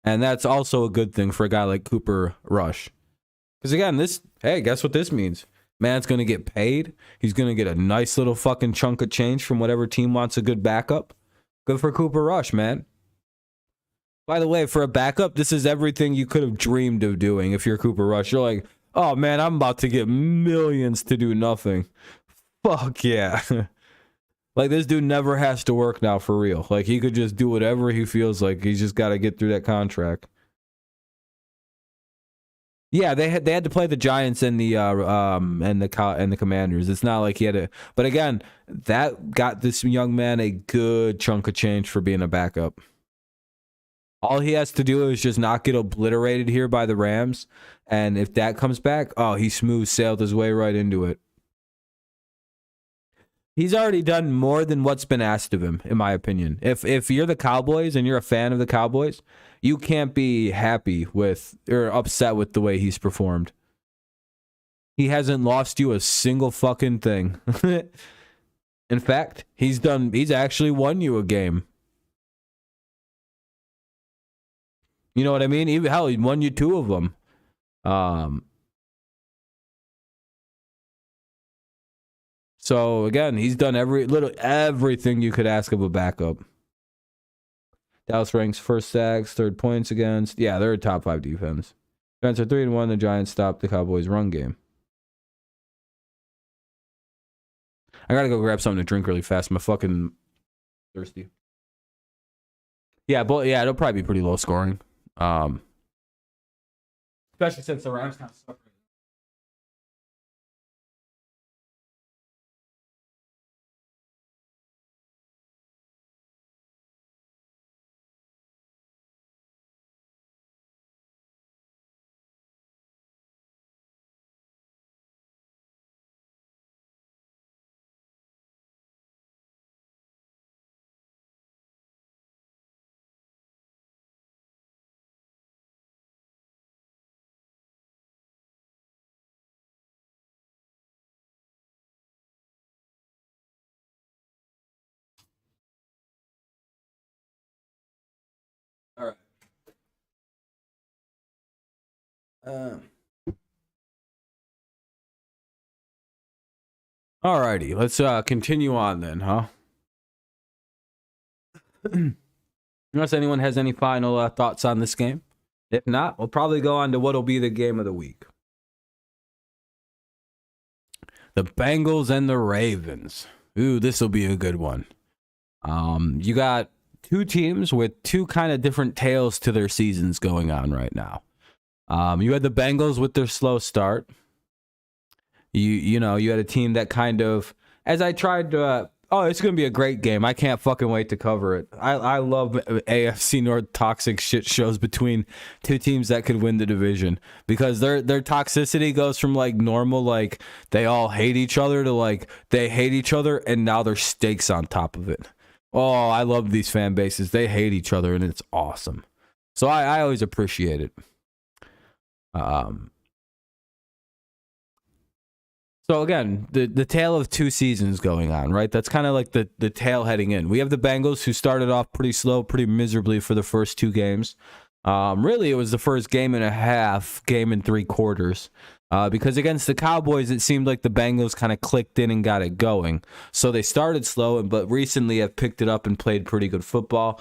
And that's also a good thing for a guy like Cooper Rush. Because again, guess what this means? Man's going to get paid. He's going to get a nice little fucking chunk of change from whatever team wants a good backup. Good for Cooper Rush, man. By the way, for a backup, this is everything you could have dreamed of doing if you're Cooper Rush. You're like, oh man, I'm about to get millions to do nothing. Fuck yeah. Like, this dude never has to work now for real. Like, he could just do whatever he feels like. He's just got to get through that contract. Yeah, they had to play the Giants and the Commanders. It's not like he had to. But again, that got this young man a good chunk of change for being a backup. All he has to do is just not get obliterated here by the Rams. And if that comes back, oh, he smooth sailed his way right into it. He's already done more than what's been asked of him, in my opinion. If you're the Cowboys and you're a fan of the Cowboys, you can't be happy with or upset with the way he's performed. He hasn't lost you a single fucking thing. In fact, he's actually won you a game. You know what I mean? Even hell, he won you 2 of them. So again, he's done everything you could ask of a backup. Dallas ranks first sacks, third points against. Yeah, they're a top 5 defense. Giants are 3-1. The Giants stopped the Cowboys' run game. I gotta go grab something to drink really fast. I'm fucking thirsty. Yeah, but yeah, it'll probably be pretty low scoring. Especially since the Rams kind of suck. All right. Alrighty, let's continue on then, huh? Unless anyone has any final thoughts on this game. If not, we'll probably go on to what'll be the game of the week. The Bengals and the Ravens. Ooh, this will be a good one. You got 2 teams with 2 kind of different tales to their seasons going on right now. You had the Bengals with their slow start. You had a team that kind of, as I tried to, it's going to be a great game. I can't fucking wait to cover it. I love AFC North toxic shit shows between 2 teams that could win the division, because their toxicity goes from like normal, like they all hate each other, to like they hate each other and now there's stakes on top of it. Oh, I love these fan bases. They hate each other and it's awesome. So I always appreciate it. So again, the tale of 2 seasons going on, right? That's kind of like the tail heading in. We have the Bengals, who started off pretty slow, pretty miserably for the first 2 games. Really, it was the first game and a half, game and 3 quarters. Because against the Cowboys, it seemed like the Bengals kind of clicked in and got it going. So they started slow, but recently have picked it up and played pretty good football,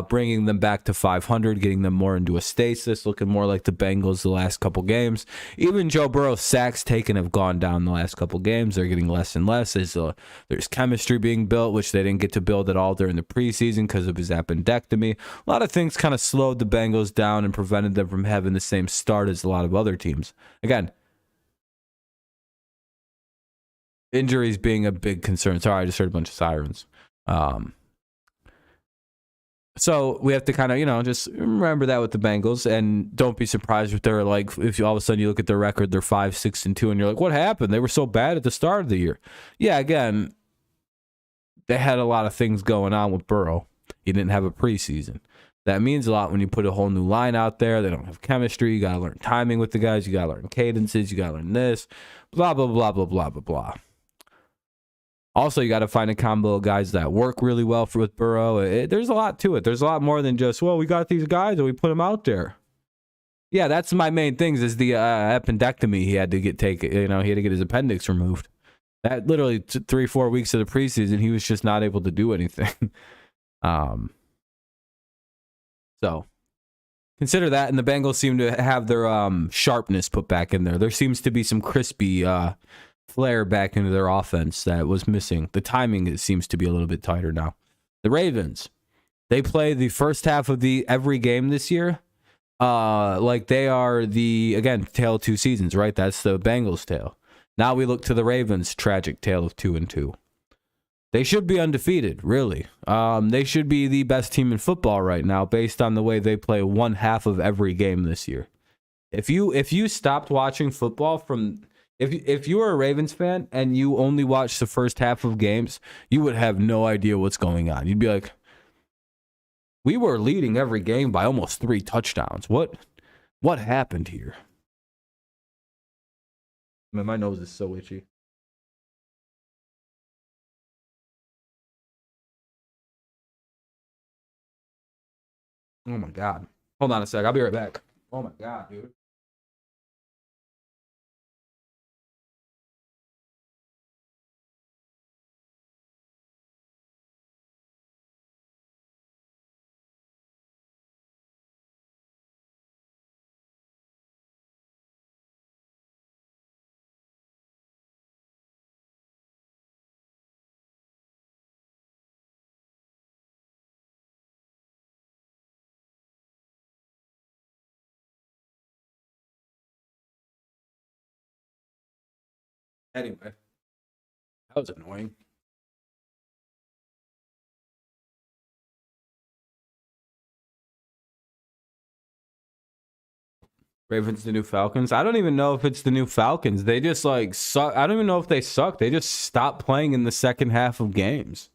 bringing them back to 500, getting them more into a stasis, looking more like the Bengals the last couple games. Even Joe Burrow's sacks taken have gone down the last couple games. They're getting less and less. There's chemistry being built, which they didn't get to build at all during the preseason because of his appendectomy. A lot of things kind of slowed the Bengals down and prevented them from having the same start as a lot of other teams. Again, injuries being a big concern. Sorry, I just heard a bunch of sirens. So we have to kind of, just remember that with the Bengals, and don't be surprised if they're like, if all of a sudden you look at their record, they're 5-6-2, and you're like, what happened? They were so bad at the start of the year. Yeah, again, they had a lot of things going on with Burrow. He didn't have a preseason. That means a lot when you put a whole new line out there. They don't have chemistry. You got to learn timing with the guys. You got to learn cadences. You got to learn this. Blah, blah, blah, blah, blah, blah, blah. Also, you got to find a combo of guys that work really well with Burrow. There's a lot to it. There's a lot more than just, well, we got these guys and we put them out there. Yeah, that's my main things is the appendectomy he had to get taken. He had to get his appendix removed. That literally 3-4 weeks of the preseason, he was just not able to do anything. So consider that, and the Bengals seem to have their sharpness put back in there. There seems to be some crispy flair back into their offense that was missing. The timing, it seems to be a little bit tighter now. The Ravens, they play the first half of every game this year. Like they are again, tale of two seasons, right? That's the Bengals tale. Now we look to the Ravens' tragic tale of 2-2. They should be undefeated, really. They should be the best team in football right now based on the way they play one half of every game this year. If you stopped watching football if you were a Ravens fan and you only watched the first half of games, you would have no idea what's going on. You'd be like, we were leading every game by almost 3 touchdowns. What happened here? Man, my nose is so itchy. Oh my God. Hold on a sec. I'll be right back. Oh my God, dude. Anyway, that was annoying. Ravens the new Falcons. I don't even know if it's the new Falcons. They just like suck. I don't even know if they suck. They just stop playing in the second half of games.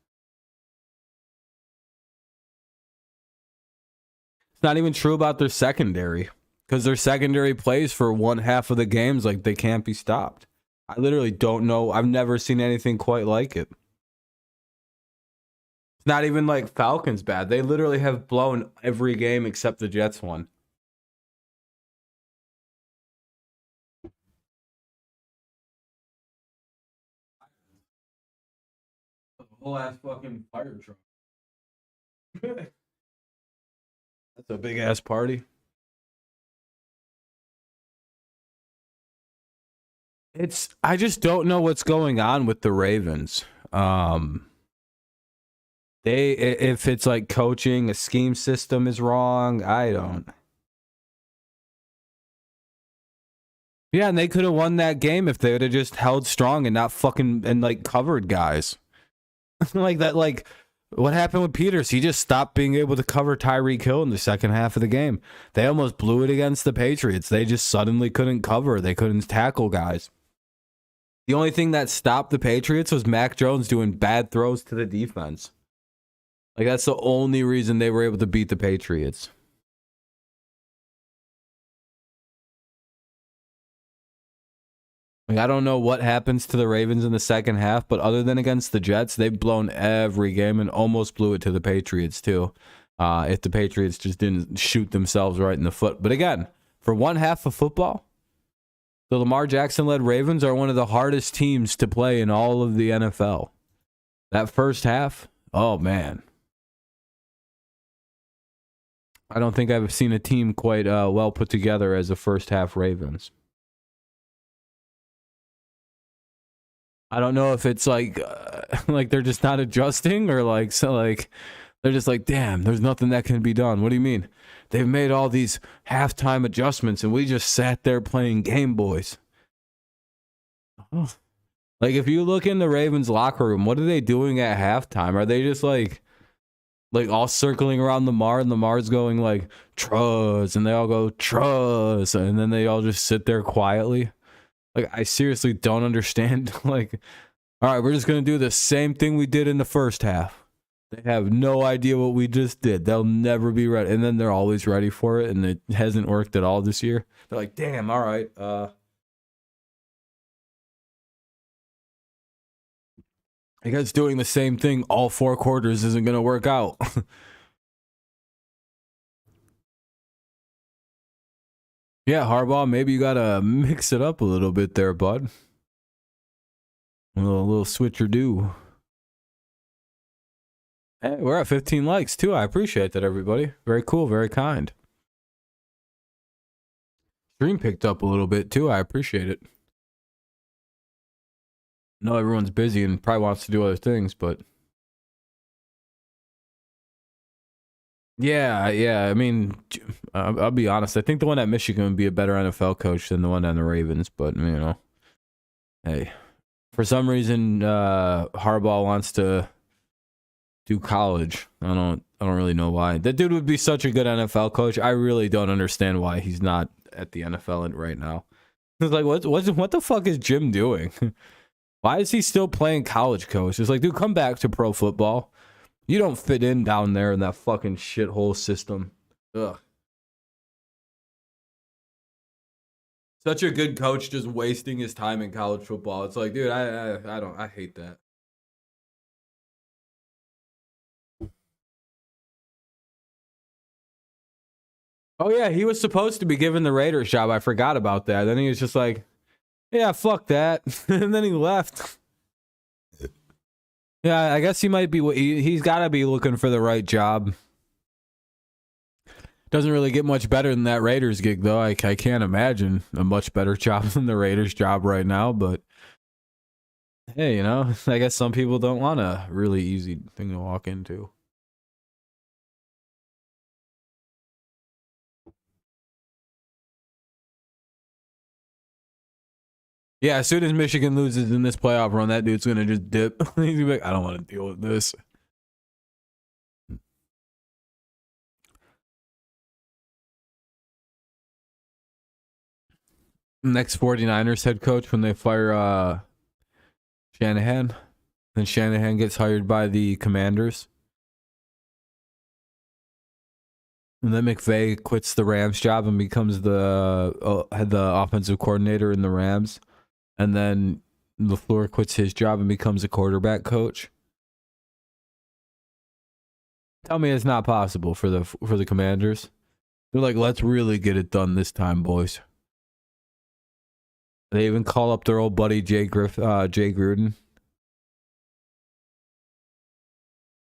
It's not even true about their secondary because their secondary plays for one half of the games like they can't be stopped. I literally don't know. I've never seen anything quite like it. It's not even like Falcons bad. They literally have blown every game except the Jets one. Whole ass fucking fire truck. That's a big ass party. I just don't know what's going on with the Ravens. If it's like coaching, a scheme system is wrong. I don't. Yeah, and they could have won that game if they would have just held strong and not fucking and like covered guys. Like that, like what happened with Peters? He just stopped being able to cover Tyreek Hill in the second half of the game. They almost blew it against the Patriots. They just suddenly couldn't cover. They couldn't tackle guys. The only thing that stopped the Patriots was Mac Jones doing bad throws to the defense. Like, that's the only reason they were able to beat the Patriots. Like, I don't know what happens to the Ravens in the second half, but other than against the Jets, they've blown every game and almost blew it to the Patriots, too. If the Patriots just didn't shoot themselves right in the foot. But again, for one half of football, the Lamar Jackson-led Ravens are one of the hardest teams to play in all of the NFL. That first half, oh, man. I don't think I've seen a team quite well put together as the first half Ravens. I don't know if it's like they're just not adjusting or they're just like, damn, there's nothing that can be done. What do you mean? They've made all these halftime adjustments and we just sat there playing Game Boys. Oh. Like, if you look in the Ravens locker room, what are they doing at halftime? Are they just like all circling around Lamar, and Lamar's going like, trust, and they all go, trust, and then they all just sit there quietly? Like, I seriously don't understand. Like, all right, we're just going to do the same thing we did in the first half. They have no idea what we just did. They'll never be ready. And then they're always ready for it, and it hasn't worked at all this year. They're like, damn, all right. I guess doing the same thing all 4 quarters isn't going to work out. Yeah, Harbaugh, maybe you got to mix it up a little bit there, bud. A little switcheroo. Hey, we're at 15 likes, too. I appreciate that, everybody. Very cool, very kind. Stream picked up a little bit, too. I appreciate it. I know everyone's busy and probably wants to do other things, but... Yeah. I mean, I'll be honest. I think the one at Michigan would be a better NFL coach than the one on the Ravens, but, hey. For some reason, Harbaugh wants to do college. I don't really know why. That dude would be such a good NFL coach. I really don't understand why he's not at the NFL right now. It's like, what the fuck is Jim doing? Why is he still playing college coach? It's like, dude, come back to pro football. You don't fit in down there in that fucking shithole system. Ugh. Such a good coach just wasting his time in college football. It's like, dude, I hate that. Oh yeah, he was supposed to be given the Raiders job. I forgot about that. Then he was just like, yeah, fuck that. And then he left. Yeah, I guess he might be. He's got to be looking for the right job. Doesn't really get much better than that Raiders gig, though. I can't imagine a much better job than the Raiders job right now. But hey, I guess some people don't want a really easy thing to walk into. Yeah, as soon as Michigan loses in this playoff run, that dude's going to just dip. He's going to be like, I don't want to deal with this. Next 49ers head coach when they fire Shanahan. Then Shanahan gets hired by the Commanders. And then McVay quits the Rams job and becomes the offensive coordinator in the Rams. And then LaFleur quits his job and becomes a quarterback coach. Tell me it's not possible for the Commanders. They're like, let's really get it done this time, boys. They even call up their old buddy Jay Gruden.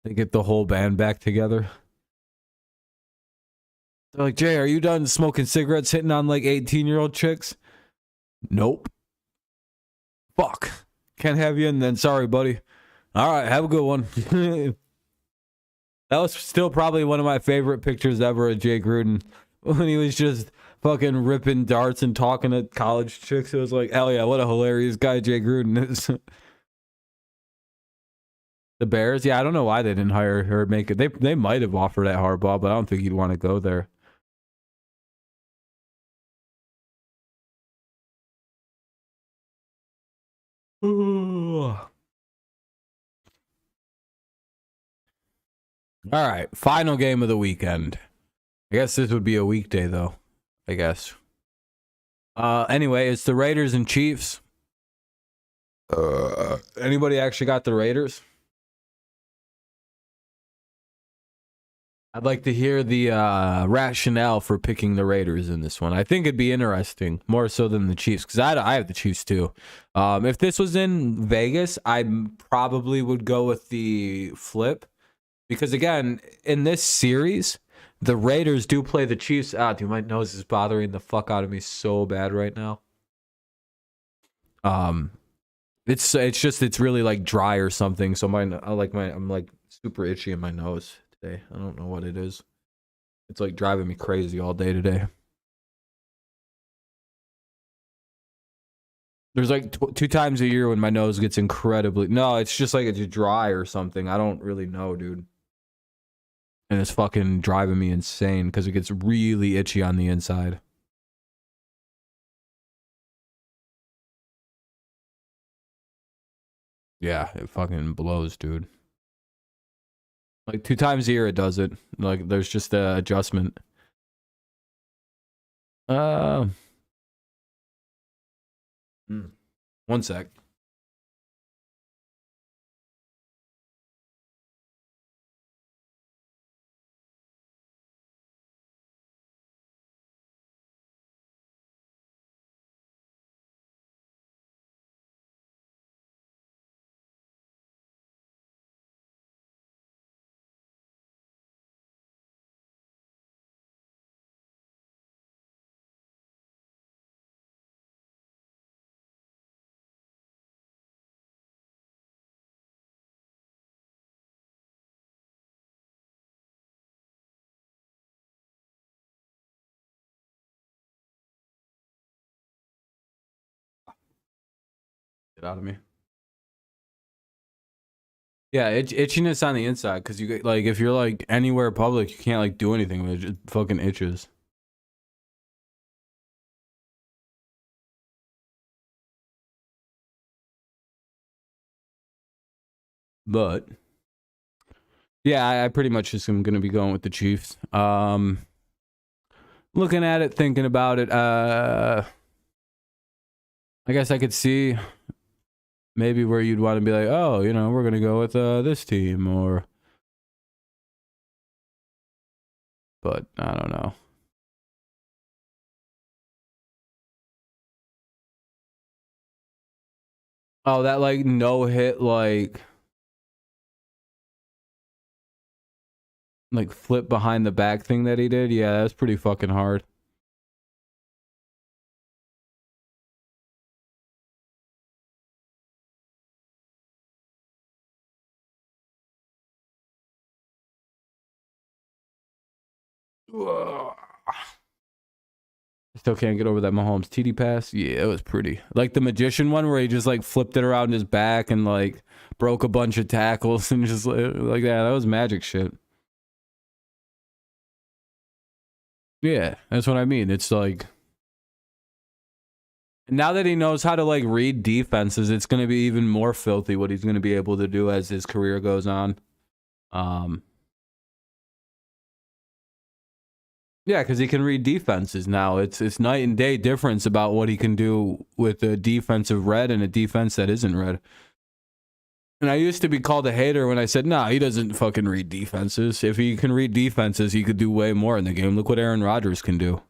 They get the whole band back together. They're like, Jay, are you done smoking cigarettes, hitting on like 18-year-old chicks? Nope. Fuck. Can't have you. And then, sorry, buddy. All right, have a good one. That was still probably one of my favorite pictures ever of Jay Gruden when he was just fucking ripping darts and talking to college chicks. It was like, hell yeah, what a hilarious guy Jay Gruden is. The Bears? Yeah, I don't know why they didn't hire her. Make it. They might have offered at Harbaugh, but I don't think he'd want to go there. All right, final game of the weekend. I guess this would be a weekday, though. I guess. Anyway, it's the Raiders and Chiefs. Anybody actually got the Raiders? I'd like to hear the rationale for picking the Raiders in this one. I think it'd be interesting, more so than the Chiefs, because I have the Chiefs too. If this was in Vegas, I probably would go with the flip, because again, in this series, the Raiders do play the Chiefs. Dude, my nose is bothering the fuck out of me so bad right now. It's really like dry or something. So I'm like super itchy in my nose today. I don't know what it is. It's like driving me crazy all day today. There's like 2 times a year when my nose gets incredibly... No, it's just like it's dry or something. I don't really know, dude. And it's fucking driving me insane because it gets really itchy on the inside. Yeah, it fucking blows, dude. Like 2 times a year it does it. Like there's just a adjustment. One sec. Get out of me. Yeah, itchiness on the inside because you get like if you're like anywhere public, you can't like do anything with it. It just fucking itches. But yeah, I pretty much just am gonna be going with the Chiefs. Looking at it, thinking about it, I guess I could see maybe where you'd want to be like, oh, you know, we're gonna go with this team, or, but I don't know. Oh, that like no hit, like flip behind the back thing that he did. Yeah, that's pretty fucking hard. Ugh. Still can't get over that Mahomes TD pass. Yeah, it was pretty. Like the magician one where he just like flipped it around his back and like broke a bunch of tackles and just like that. That was magic shit. Yeah, that's what I mean. It's like now that he knows how to like read defenses, it's going to be even more filthy what he's going to be able to do as his career goes on. Yeah, because he can read defenses now. It's night and day difference about what he can do with a defensive red and a defense that isn't red. And I used to be called a hater when I said, nah, he doesn't fucking read defenses. If he can read defenses, he could do way more in the game. Look what Aaron Rodgers can do.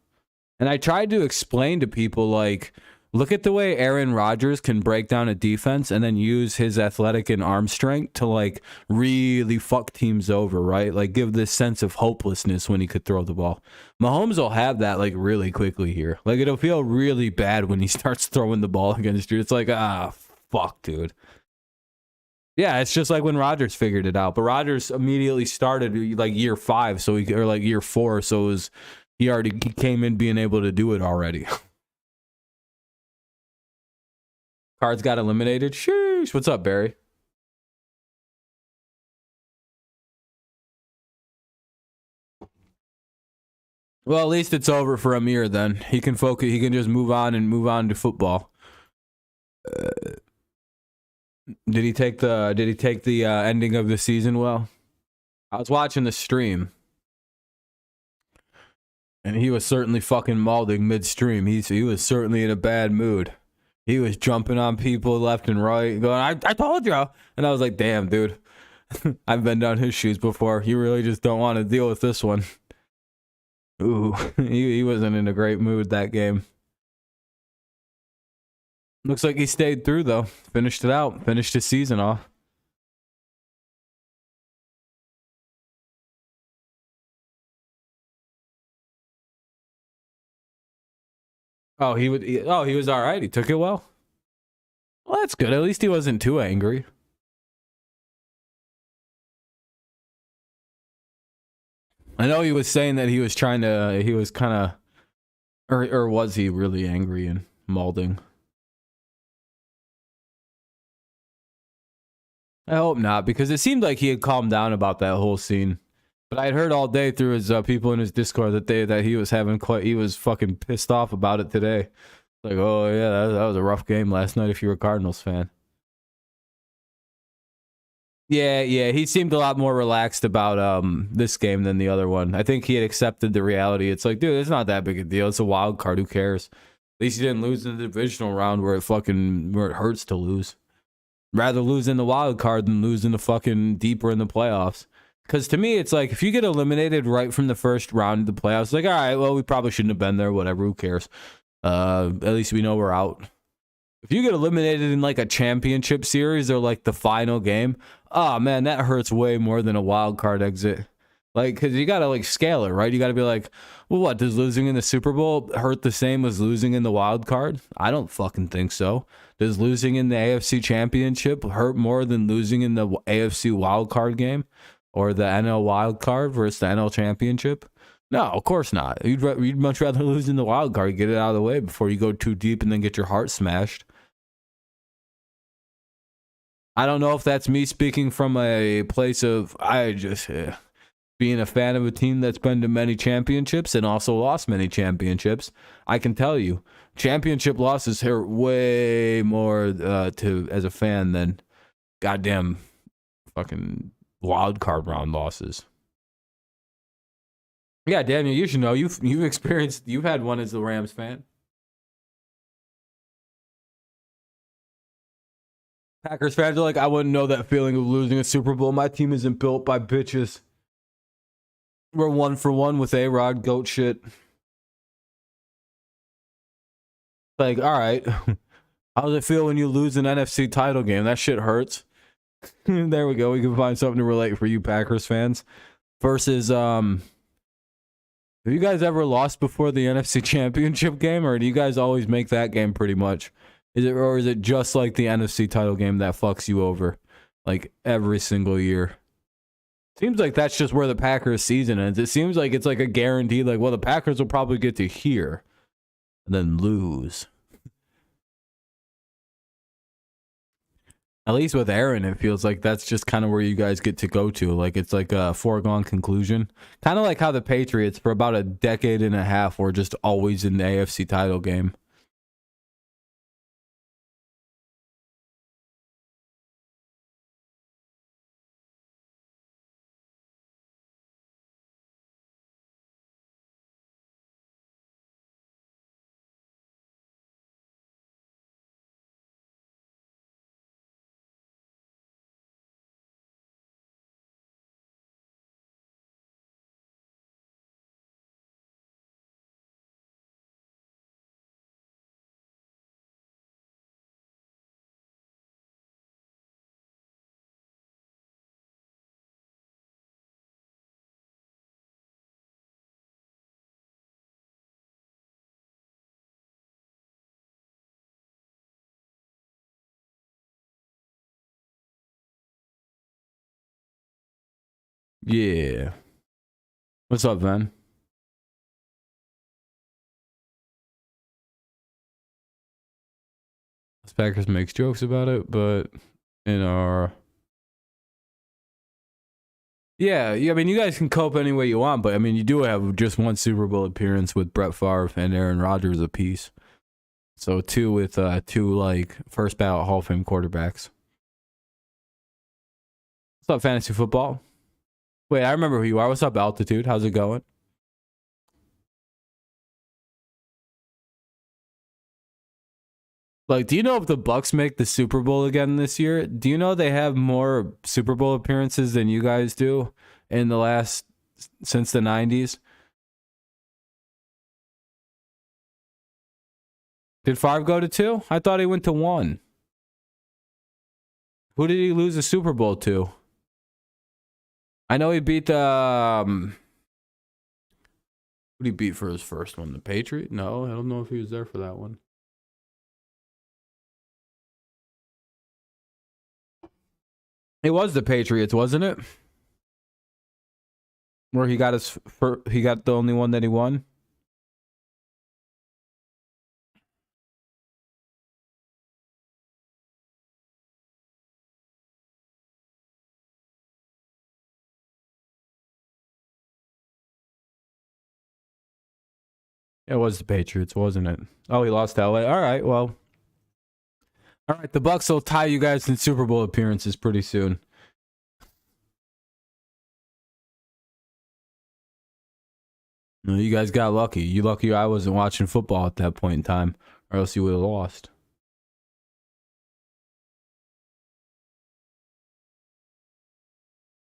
And I tried to explain to people, like, look at the way Aaron Rodgers can break down a defense and then use his athletic and arm strength to, like, really fuck teams over, right? Like, give this sense of hopelessness when he could throw the ball. Mahomes will have that, like, really quickly here. Like, it'll feel really bad when he starts throwing the ball against you. It's like, fuck, dude. Yeah, it's just like when Rodgers figured it out. But Rodgers immediately started, like, year 5, or, like, year 4, so it was... He came in being able to do it already. Cards got eliminated. Sheesh. What's up, Barry? Well, at least it's over for Amir then. He can focus. He can just move on to football. Did he take the ending of the season well? I was watching the stream. And he was certainly fucking mauling midstream. He was certainly in a bad mood. He was jumping on people left and right, going, I told you. And I was like, damn, dude. I've been down his shoes before. You really just don't want to deal with this one. Ooh, he wasn't in a great mood that game. Looks like he stayed through, though. Finished it out. Finished his season off. Oh, he was all right. He took it well. Well, that's good. At least he wasn't too angry. I know he was saying that he was kind of, or was he really angry and mauling? I hope not, because it seemed like he had calmed down about that whole scene. But I'd heard all day through his people in his Discord that he was fucking pissed off about it today. Like, oh yeah, that was a rough game last night if you're a Cardinals fan. Yeah, he seemed a lot more relaxed about this game than the other one. I think he had accepted the reality. It's like, dude, it's not that big a deal. It's a wild card. Who cares? At least he didn't lose in the divisional round where it hurts to lose. Rather lose in the wild card than lose in the fucking deeper in the playoffs. Because to me, it's like, if you get eliminated right from the first round of the playoffs, it's like, all right, well, we probably shouldn't have been there. Whatever, who cares? At least we know we're out. If you get eliminated in like a championship series or like the final game, oh man, that hurts way more than a wild card exit. Like, because you got to like scale it, right? You got to be like, well, what, does losing in the Super Bowl hurt the same as losing in the wild card? I don't fucking think so. Does losing in the AFC Championship hurt more than losing in the AFC wild card game or the NL wild card versus the NL Championship? No, of course not. You'd much rather lose in the wild card, get it out of the way before you go too deep and then get your heart smashed. I don't know if that's me speaking from a place of I just being a fan of a team that's been to many championships and also lost many championships. I can tell you, championship losses hurt way more to as a fan than goddamn fucking wild card round losses. Yeah, Daniel, you should know. You've experienced. You've had one as a Rams fan. Packers fans are like, I wouldn't know that feeling of losing a Super Bowl. My team isn't built by bitches. We're 1-for-1 with A-Rod goat shit. Like, all right. How does it feel when you lose an NFC title game? That shit hurts. There we go. We can find something to relate for you Packers fans. Versus, have you guys ever lost before the NFC Championship game, or do you guys always make that game pretty much? Is it just like the NFC title game that fucks you over, like every single year? Seems like that's just where the Packers season ends. It seems like it's like a guarantee, like, well, the Packers will probably get to here and then lose. At least with Aaron, it feels like that's just kind of where you guys get to go to. Like, it's like a foregone conclusion. Kind of like how the Patriots, for about a decade and a half, were just always in the AFC title game. Yeah. What's up, man? Packers makes jokes about it, but in our yeah, I mean, you guys can cope any way you want, but I mean, you do have just one Super Bowl appearance with Brett Favre and Aaron Rodgers apiece. So two with two like first ballot Hall of Fame quarterbacks. What's up, fantasy football? Wait, I remember who you are. What's up, Altitude? How's it going? Like, do you know if the Bucks make the Super Bowl again this year? Do you know they have more Super Bowl appearances than you guys do in the last since the 90s? Did Favre go to 2? I thought he went to 1. Who did he lose the Super Bowl to? I know he beat the who did he beat for his first one? The Patriot? No, I don't know if he was there for that one. It was the Patriots, wasn't it? Where he got he got the only one that he won. It was the Patriots, wasn't it? Oh, he lost to LA. All right, well. All right, the Bucks will tie you guys in Super Bowl appearances pretty soon. No, you guys got lucky. You lucky I wasn't watching football at that point in time, or else you would have lost.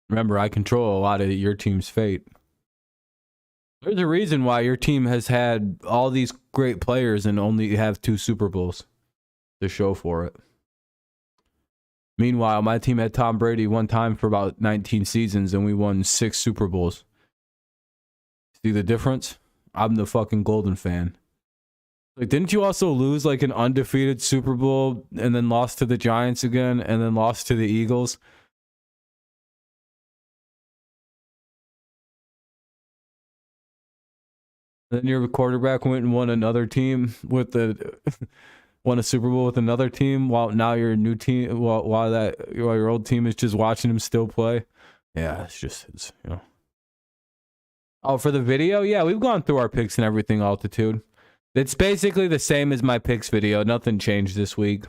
Remember, I control a lot of your team's fate. There's a reason why your team has had all these great players and only have 2 Super Bowls to show for it. Meanwhile, my team had Tom Brady one time for about 19 seasons and we won 6 Super Bowls. See the difference? I'm the fucking Golden fan. Like, didn't you also lose like an undefeated Super Bowl and then lost to the Giants again and then lost to the Eagles? Then your quarterback went and won another team with the won a Super Bowl with another team while now your new team, while your old team is just watching him still play. Yeah, it's Oh, for the video? Yeah, we've gone through our picks and everything, Altitude. It's basically the same as my picks video. Nothing changed this week.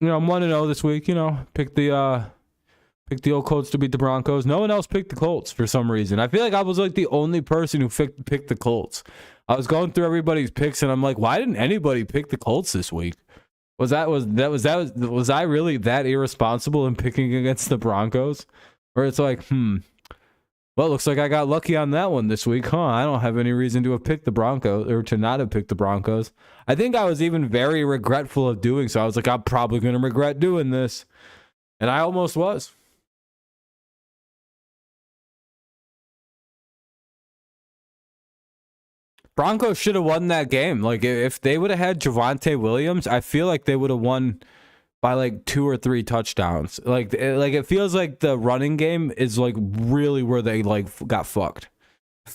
I'm 1-0 this week. Pick the old Colts to beat the Broncos. No one else picked the Colts for some reason. I feel like I was like the only person who picked the Colts. I was going through everybody's picks and I'm like, why didn't anybody pick the Colts this week? Was I really that irresponsible in picking against the Broncos? Or it's like, well, it looks like I got lucky on that one this week, huh? I don't have any reason to have picked the Broncos or to not have picked the Broncos. I think I was even very regretful of doing so. I was like, I'm probably going to regret doing this. And I almost was. Broncos should have won that game. Like, if they would have had Javonte Williams, I feel like they would have won by like 2 or 3 touchdowns. Like it feels like the running game is like really where they like got fucked.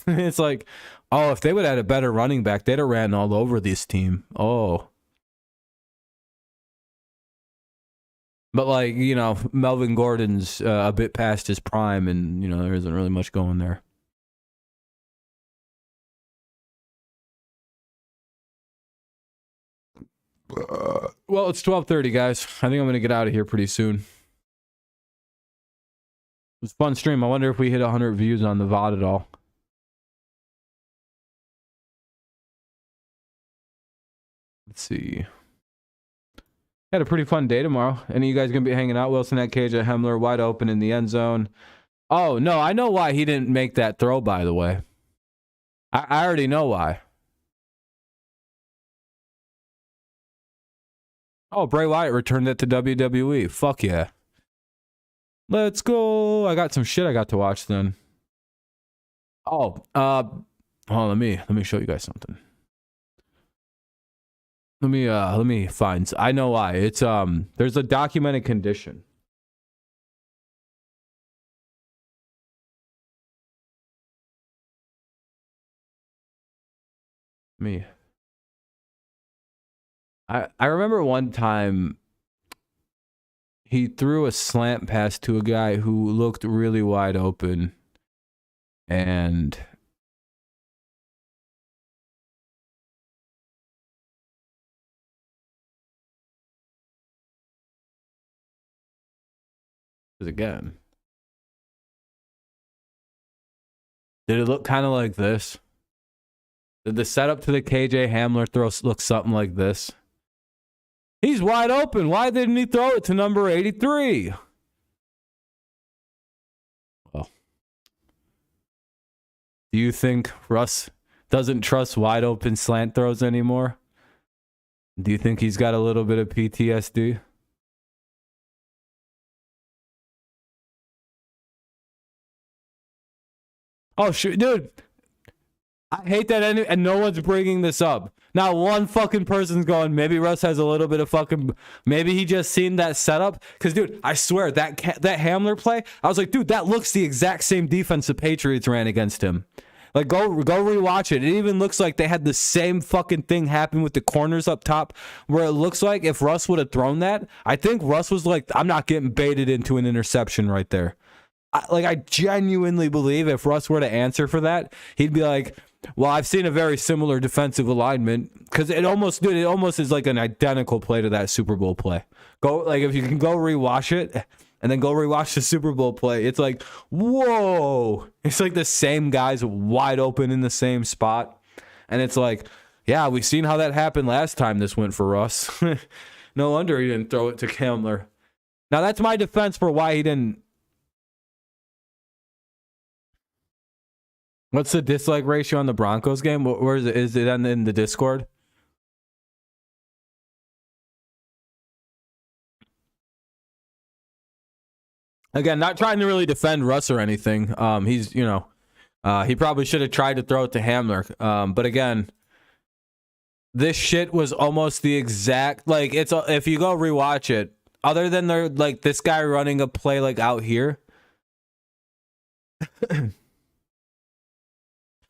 It's like, oh, if they would have had a better running back, they'd have ran all over this team. Oh. But like, Melvin Gordon's a bit past his prime and, there isn't really much going there. Well, it's 12:30, guys. I think I'm going to get out of here pretty soon. It was a fun stream. I wonder if we hit 100 views on the VOD at all. Let's see. Had a pretty fun day tomorrow. Any of you guys going to be hanging out? Wilson at KJ Hemler, wide open in the end zone. Oh, no, I know why he didn't make that throw, by the way. I already know why. Oh, Bray Wyatt returned it to WWE. Fuck yeah. Let's go. I got some shit I got to watch then. Let me show you guys something. Let me find. I know why. It's there's a documented condition. I remember one time he threw a slant pass to a guy who looked really wide open and again. Did it look kind of like this? Did the setup to the KJ Hamler throw look something like this? He's wide open. Why didn't he throw it to number 83? Well, do you think Russ doesn't trust wide open slant throws anymore? Do you think he's got a little bit of PTSD? Oh, shoot, dude. I hate that and no one's bringing this up. Now, one fucking person's going, maybe Russ has a little bit of fucking, maybe he just seen that setup. Because, dude, I swear, that Hamler play, I was like, dude, that looks the exact same defense the Patriots ran against him. Like, go rewatch it. It even looks like they had the same fucking thing happen with the corners up top, where it looks like if Russ would have thrown that, I think Russ was like, I'm not getting baited into an interception right there. I genuinely believe if Russ were to answer for that, he'd be like, well, I've seen a very similar defensive alignment, because it almost is like an identical play to that Super Bowl play. If you can go rewatch it and then go rewatch the Super Bowl play, it's like, whoa, it's like the same guys wide open in the same spot. And it's like, yeah, we've seen how that happened last time this went for Russ. No wonder he didn't throw it to Hamler. Now, that's my defense for why he didn't. What's the dislike ratio on the Broncos game? Where is it? Is it in the Discord? Again, not trying to really defend Russ or anything. He's, he probably should have tried to throw it to Hamler. But again, this shit was almost the exact, like, it's if you go rewatch it, other than this guy running a play like out here.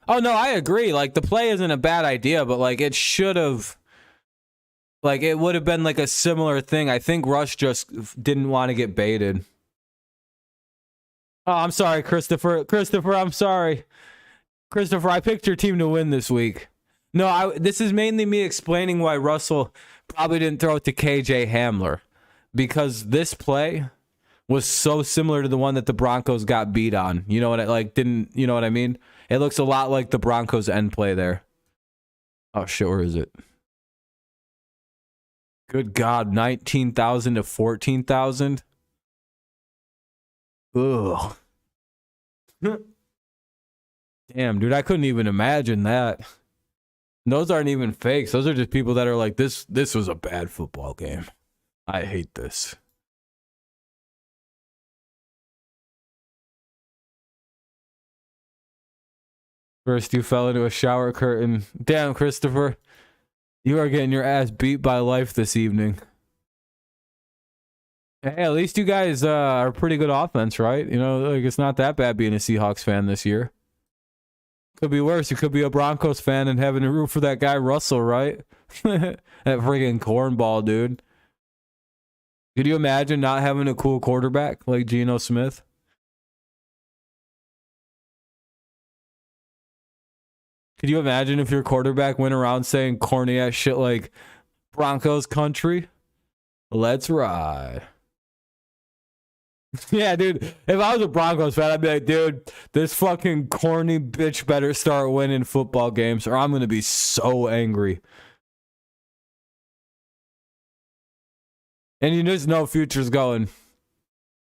Oh, no, I agree. Like, the play isn't a bad idea, but, like, it should have. Like, it would have been like a similar thing. I think Russ just didn't want to get baited. Oh, I'm sorry, Christopher. Christopher, I'm sorry. Christopher, I picked your team to win this week. No, this is mainly me explaining why Russell probably didn't throw it to KJ Hamler. Because this play was so similar to the one that the Broncos got beat on. You know what you know what I mean? It looks a lot like the Broncos end play there. Oh shit, where is it? Good God, 19,000 to 14,000. Ugh. Damn, dude, I couldn't even imagine that. Those aren't even fakes. Those are just people that are like, this was a bad football game. I hate this. First, you fell into a shower curtain. Damn, Christopher. You are getting your ass beat by life this evening. Hey, at least you guys are pretty good offense, right? You know, like, it's not that bad being a Seahawks fan this year. Could be worse. You could be a Broncos fan and having to root for that guy Russell, right? That freaking cornball, dude. Could you imagine not having a cool quarterback like Geno Smith? Could you imagine if your quarterback went around saying corny ass shit like Broncos country? Let's ride. Yeah, dude. If I was a Broncos fan, I'd be like, dude, this fucking corny bitch better start winning football games or I'm going to be so angry. And you just know Future's going,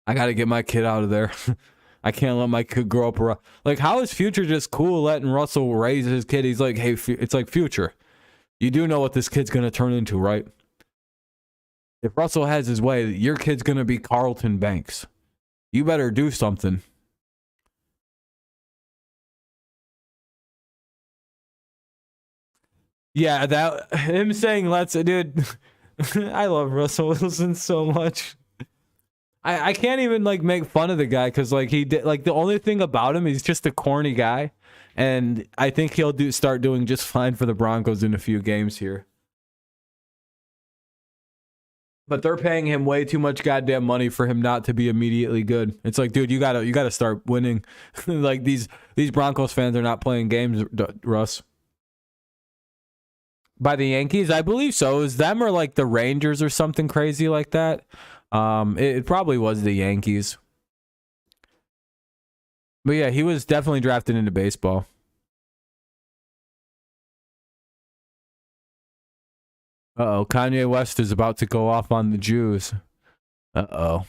I got to get my kid out of there. I can't let my kid grow up around. Like, how is Future just cool letting Russell raise his kid? He's like, hey, it's like, Future, you do know what this kid's going to turn into, right? If Russell has his way, your kid's going to be Carlton Banks. You better do something. Yeah, that him saying dude. I love Russell Wilson so much. I can't even like make fun of the guy because like he did like the only thing about him, he's just a corny guy, and I think he'll start doing just fine for the Broncos in a few games here. But they're paying him way too much goddamn money for him not to be immediately good. It's like, dude, you gotta start winning. Like these Broncos fans are not playing games, Russ. By the Yankees, I believe so. Is them or like the Rangers or something crazy like that? It probably was the Yankees. But yeah, he was definitely drafted into baseball. Uh-oh, Kanye West is about to go off on the Jews. Uh-oh.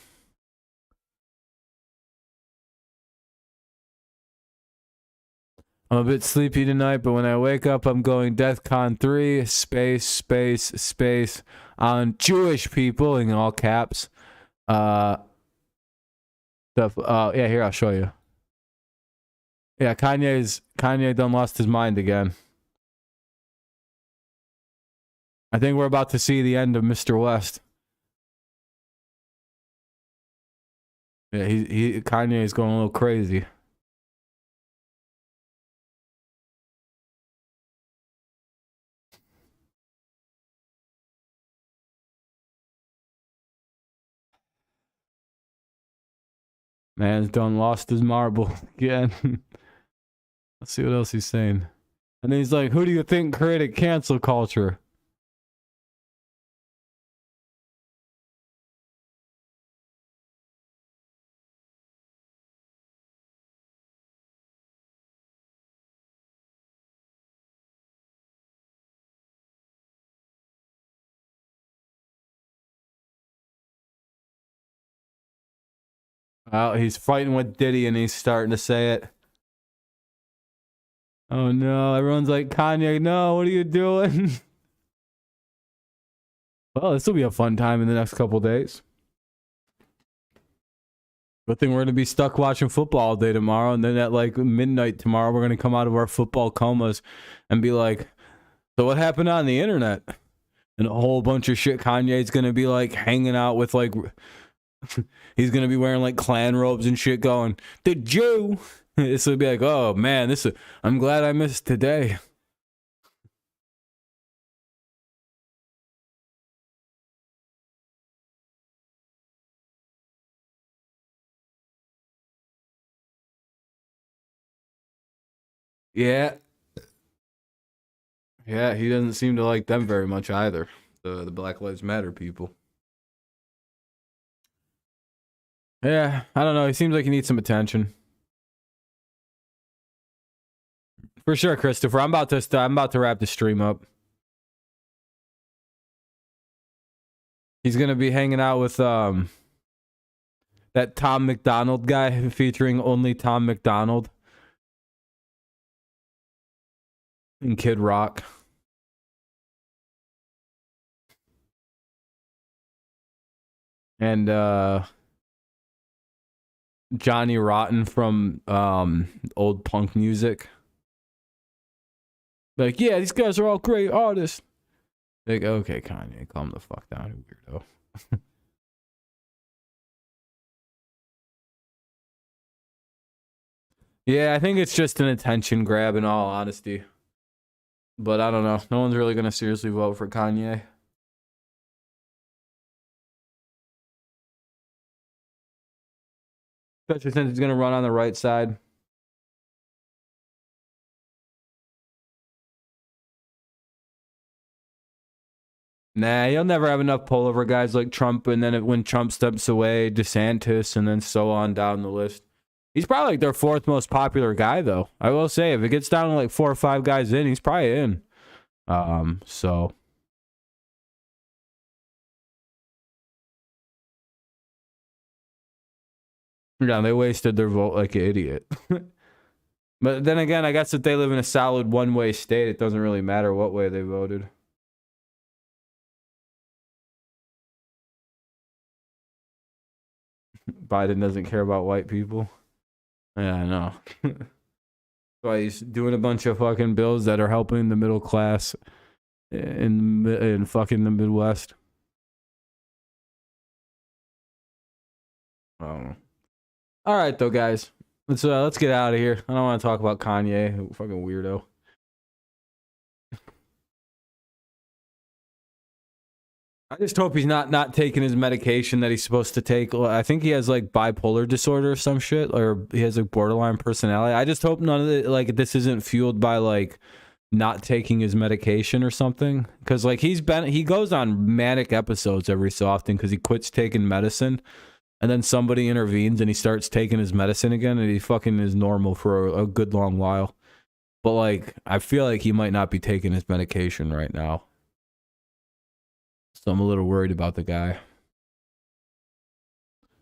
I'm a bit sleepy tonight, but when I wake up, I'm going DEFCON 3, space, on Jewish people, in all caps. Yeah, here, I'll show you. Yeah, Kanye done lost his mind again. I think we're about to see the end of Mr. West. Yeah, Kanye is going a little crazy. Man's done lost his marble again. Let's see what else he's saying. And then he's like, who do you think created cancel culture? Well, he's fighting with Diddy and he's starting to say it. Oh no, everyone's like, Kanye, no, what are you doing? Well, this will be a fun time in the next couple days. Good thing we're going to be stuck watching football all day tomorrow. And then at like midnight tomorrow, we're going to come out of our football comas and be like, so what happened on the internet? And a whole bunch of shit. Kanye's going to be like hanging out with like, he's going to be wearing like Klan robes and shit going, the Jew. This would be like, oh man, I'm glad I missed today. Yeah. Yeah, he doesn't seem to like them very much either. The Black Lives Matter people. Yeah, I don't know. He seems like he needs some attention. For sure, Christopher. I'm about to wrap the stream up. He's gonna be hanging out with that Tom McDonald guy featuring only Tom McDonald and Kid Rock. And Johnny Rotten from old punk music. Like, yeah, these guys are all great artists. Like, okay, Kanye, calm the fuck down, you weirdo. Yeah, I think it's just an attention grab in all honesty. But I don't know. No one's really going to seriously vote for Kanye. Especially since he's going to run on the right side. Nah, he'll never have enough pull over guys like Trump. And then when Trump steps away, DeSantis, and then so on down the list. He's probably like their fourth most popular guy, though. I will say, if it gets down to like 4 or 5 guys in, he's probably in. So yeah, they wasted their vote like an idiot. But then again, I guess if they live in a solid one-way state, it doesn't really matter what way they voted. Biden doesn't care about white people. Yeah, I know. That's why he's doing a bunch of fucking bills that are helping the middle class in fucking the Midwest. Oh. All right, though, guys. Let's get out of here. I don't want to talk about Kanye, fucking weirdo. I just hope he's not taking his medication that he's supposed to take. I think he has like bipolar disorder or some shit, or he has like borderline personality. I just hope none of it, like, this isn't fueled by like not taking his medication or something. Because like he goes on manic episodes every so often because he quits taking medicine, and then somebody intervenes and he starts taking his medicine again, and he fucking is normal for a good long while. But like, I feel like he might not be taking his medication right now. So I'm a little worried about the guy.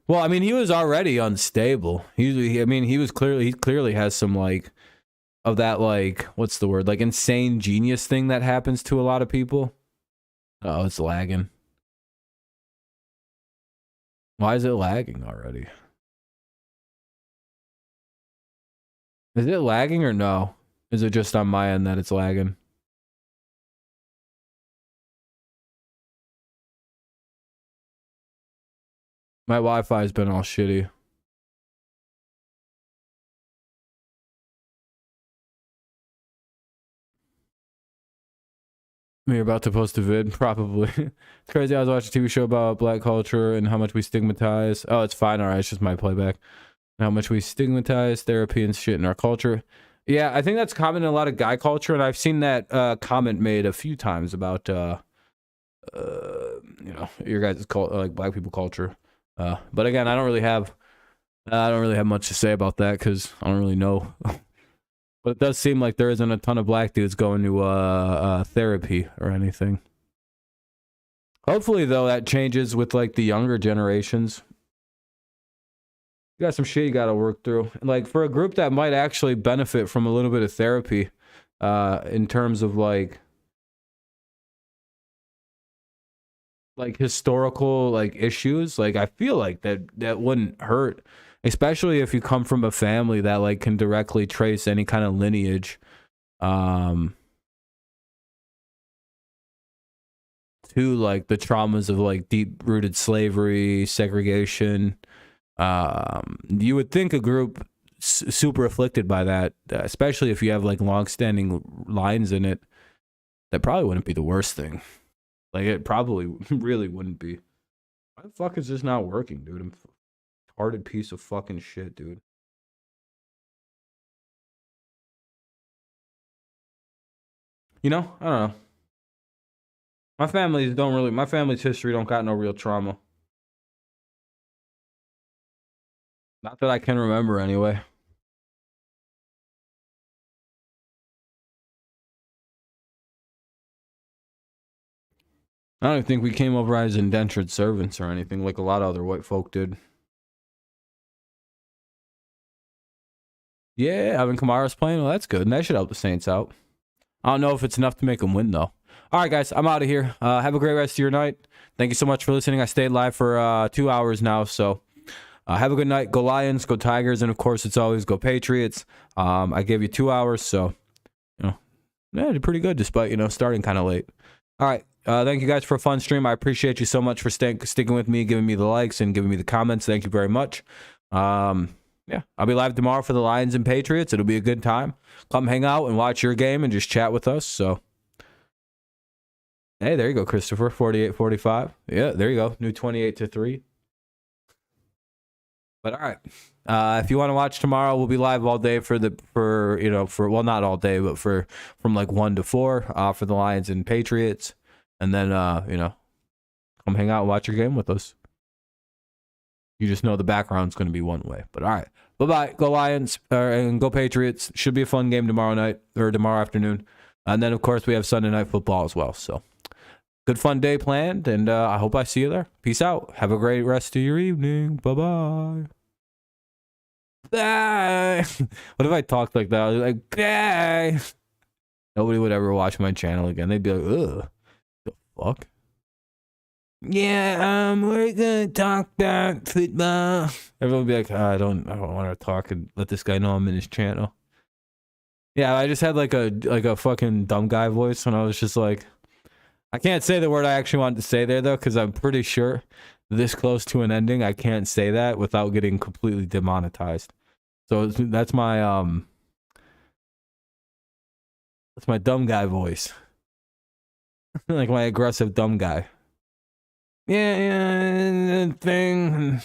Well, I mean, he was already unstable. He clearly has some like of that, like, what's the word? Like insane genius thing that happens to a lot of people. Oh, it's lagging. Why is it lagging already? Is it lagging or no? Is it just on my end that it's lagging? My Wi-Fi has been all shitty. You're about to post a vid, probably. It's crazy. I was watching a TV show about black culture and how much we stigmatize. Oh, it's fine. All right, it's just my playback. And how much we stigmatize therapy and shit in our culture. Yeah, I think that's common in a lot of guy culture, and I've seen that comment made a few times about your guys' like black people culture. But again, I don't really have much to say about that because I don't really know. But it does seem like there isn't a ton of black dudes going to therapy or anything. Hopefully, though, that changes with like the younger generations. You got some shit you got to work through. Like for a group that might actually benefit from a little bit of therapy, in terms of like historical like issues, like I feel like that wouldn't hurt, especially if you come from a family that like can directly trace any kind of lineage to like the traumas of like deep rooted slavery, segregation. You would think a group super afflicted by that, especially if you have like long-standing lines in it, that probably wouldn't be the worst thing. Like it probably really wouldn't be. Why the fuck is this not working, dude? I'm a retarded piece of fucking shit, dude. I don't know. My family's history don't got no real trauma. Not that I can remember anyway. I don't even think we came over as indentured servants or anything like a lot of other white folk did. Yeah, Alvin Kamara's playing. Well, that's good. And that should help the Saints out. I don't know if it's enough to make them win, though. All right, guys, I'm out of here. Have a great rest of your night. Thank you so much for listening. I stayed live for 2 hours now, so have a good night. Go Lions, go Tigers, and, of course, it's always go Patriots. I gave you 2 hours, so, yeah, did pretty good despite, starting kind of late. All right. Thank you guys for a fun stream. I appreciate you so much for sticking with me, giving me the likes, and giving me the comments. Thank you very much. Yeah, I'll be live tomorrow for the Lions and Patriots. It'll be a good time. Come hang out and watch your game and just chat with us. So, hey, there you go, Christopher. 48-45. Yeah, there you go. New 28-3. But all right. If you want to watch tomorrow, we'll be live all day well, not all day, but from like 1 to 4 for the Lions and Patriots. And then, come hang out and watch your game with us. You just know the background's going to be one way. But all right. Bye-bye. Go Lions and go Patriots. Should be a fun game tomorrow night or tomorrow afternoon. And then, of course, we have Sunday Night Football as well. So good fun day planned, and I hope I see you there. Peace out. Have a great rest of your evening. Bye-bye. Bye. What if I talked like that? I was like, bye. Nobody would ever watch my channel again. They'd be like, ugh. The fuck? Yeah, we're gonna talk about football. Everyone would be like, I don't want to talk and let this guy know I'm in his channel. Yeah, I just had like a fucking dumb guy voice when I was just like, I can't say the word I actually wanted to say there though, because I'm pretty sure this close to an ending, I can't say that without getting completely demonetized. So that's my dumb guy voice, like my aggressive dumb guy. Yeah, thing.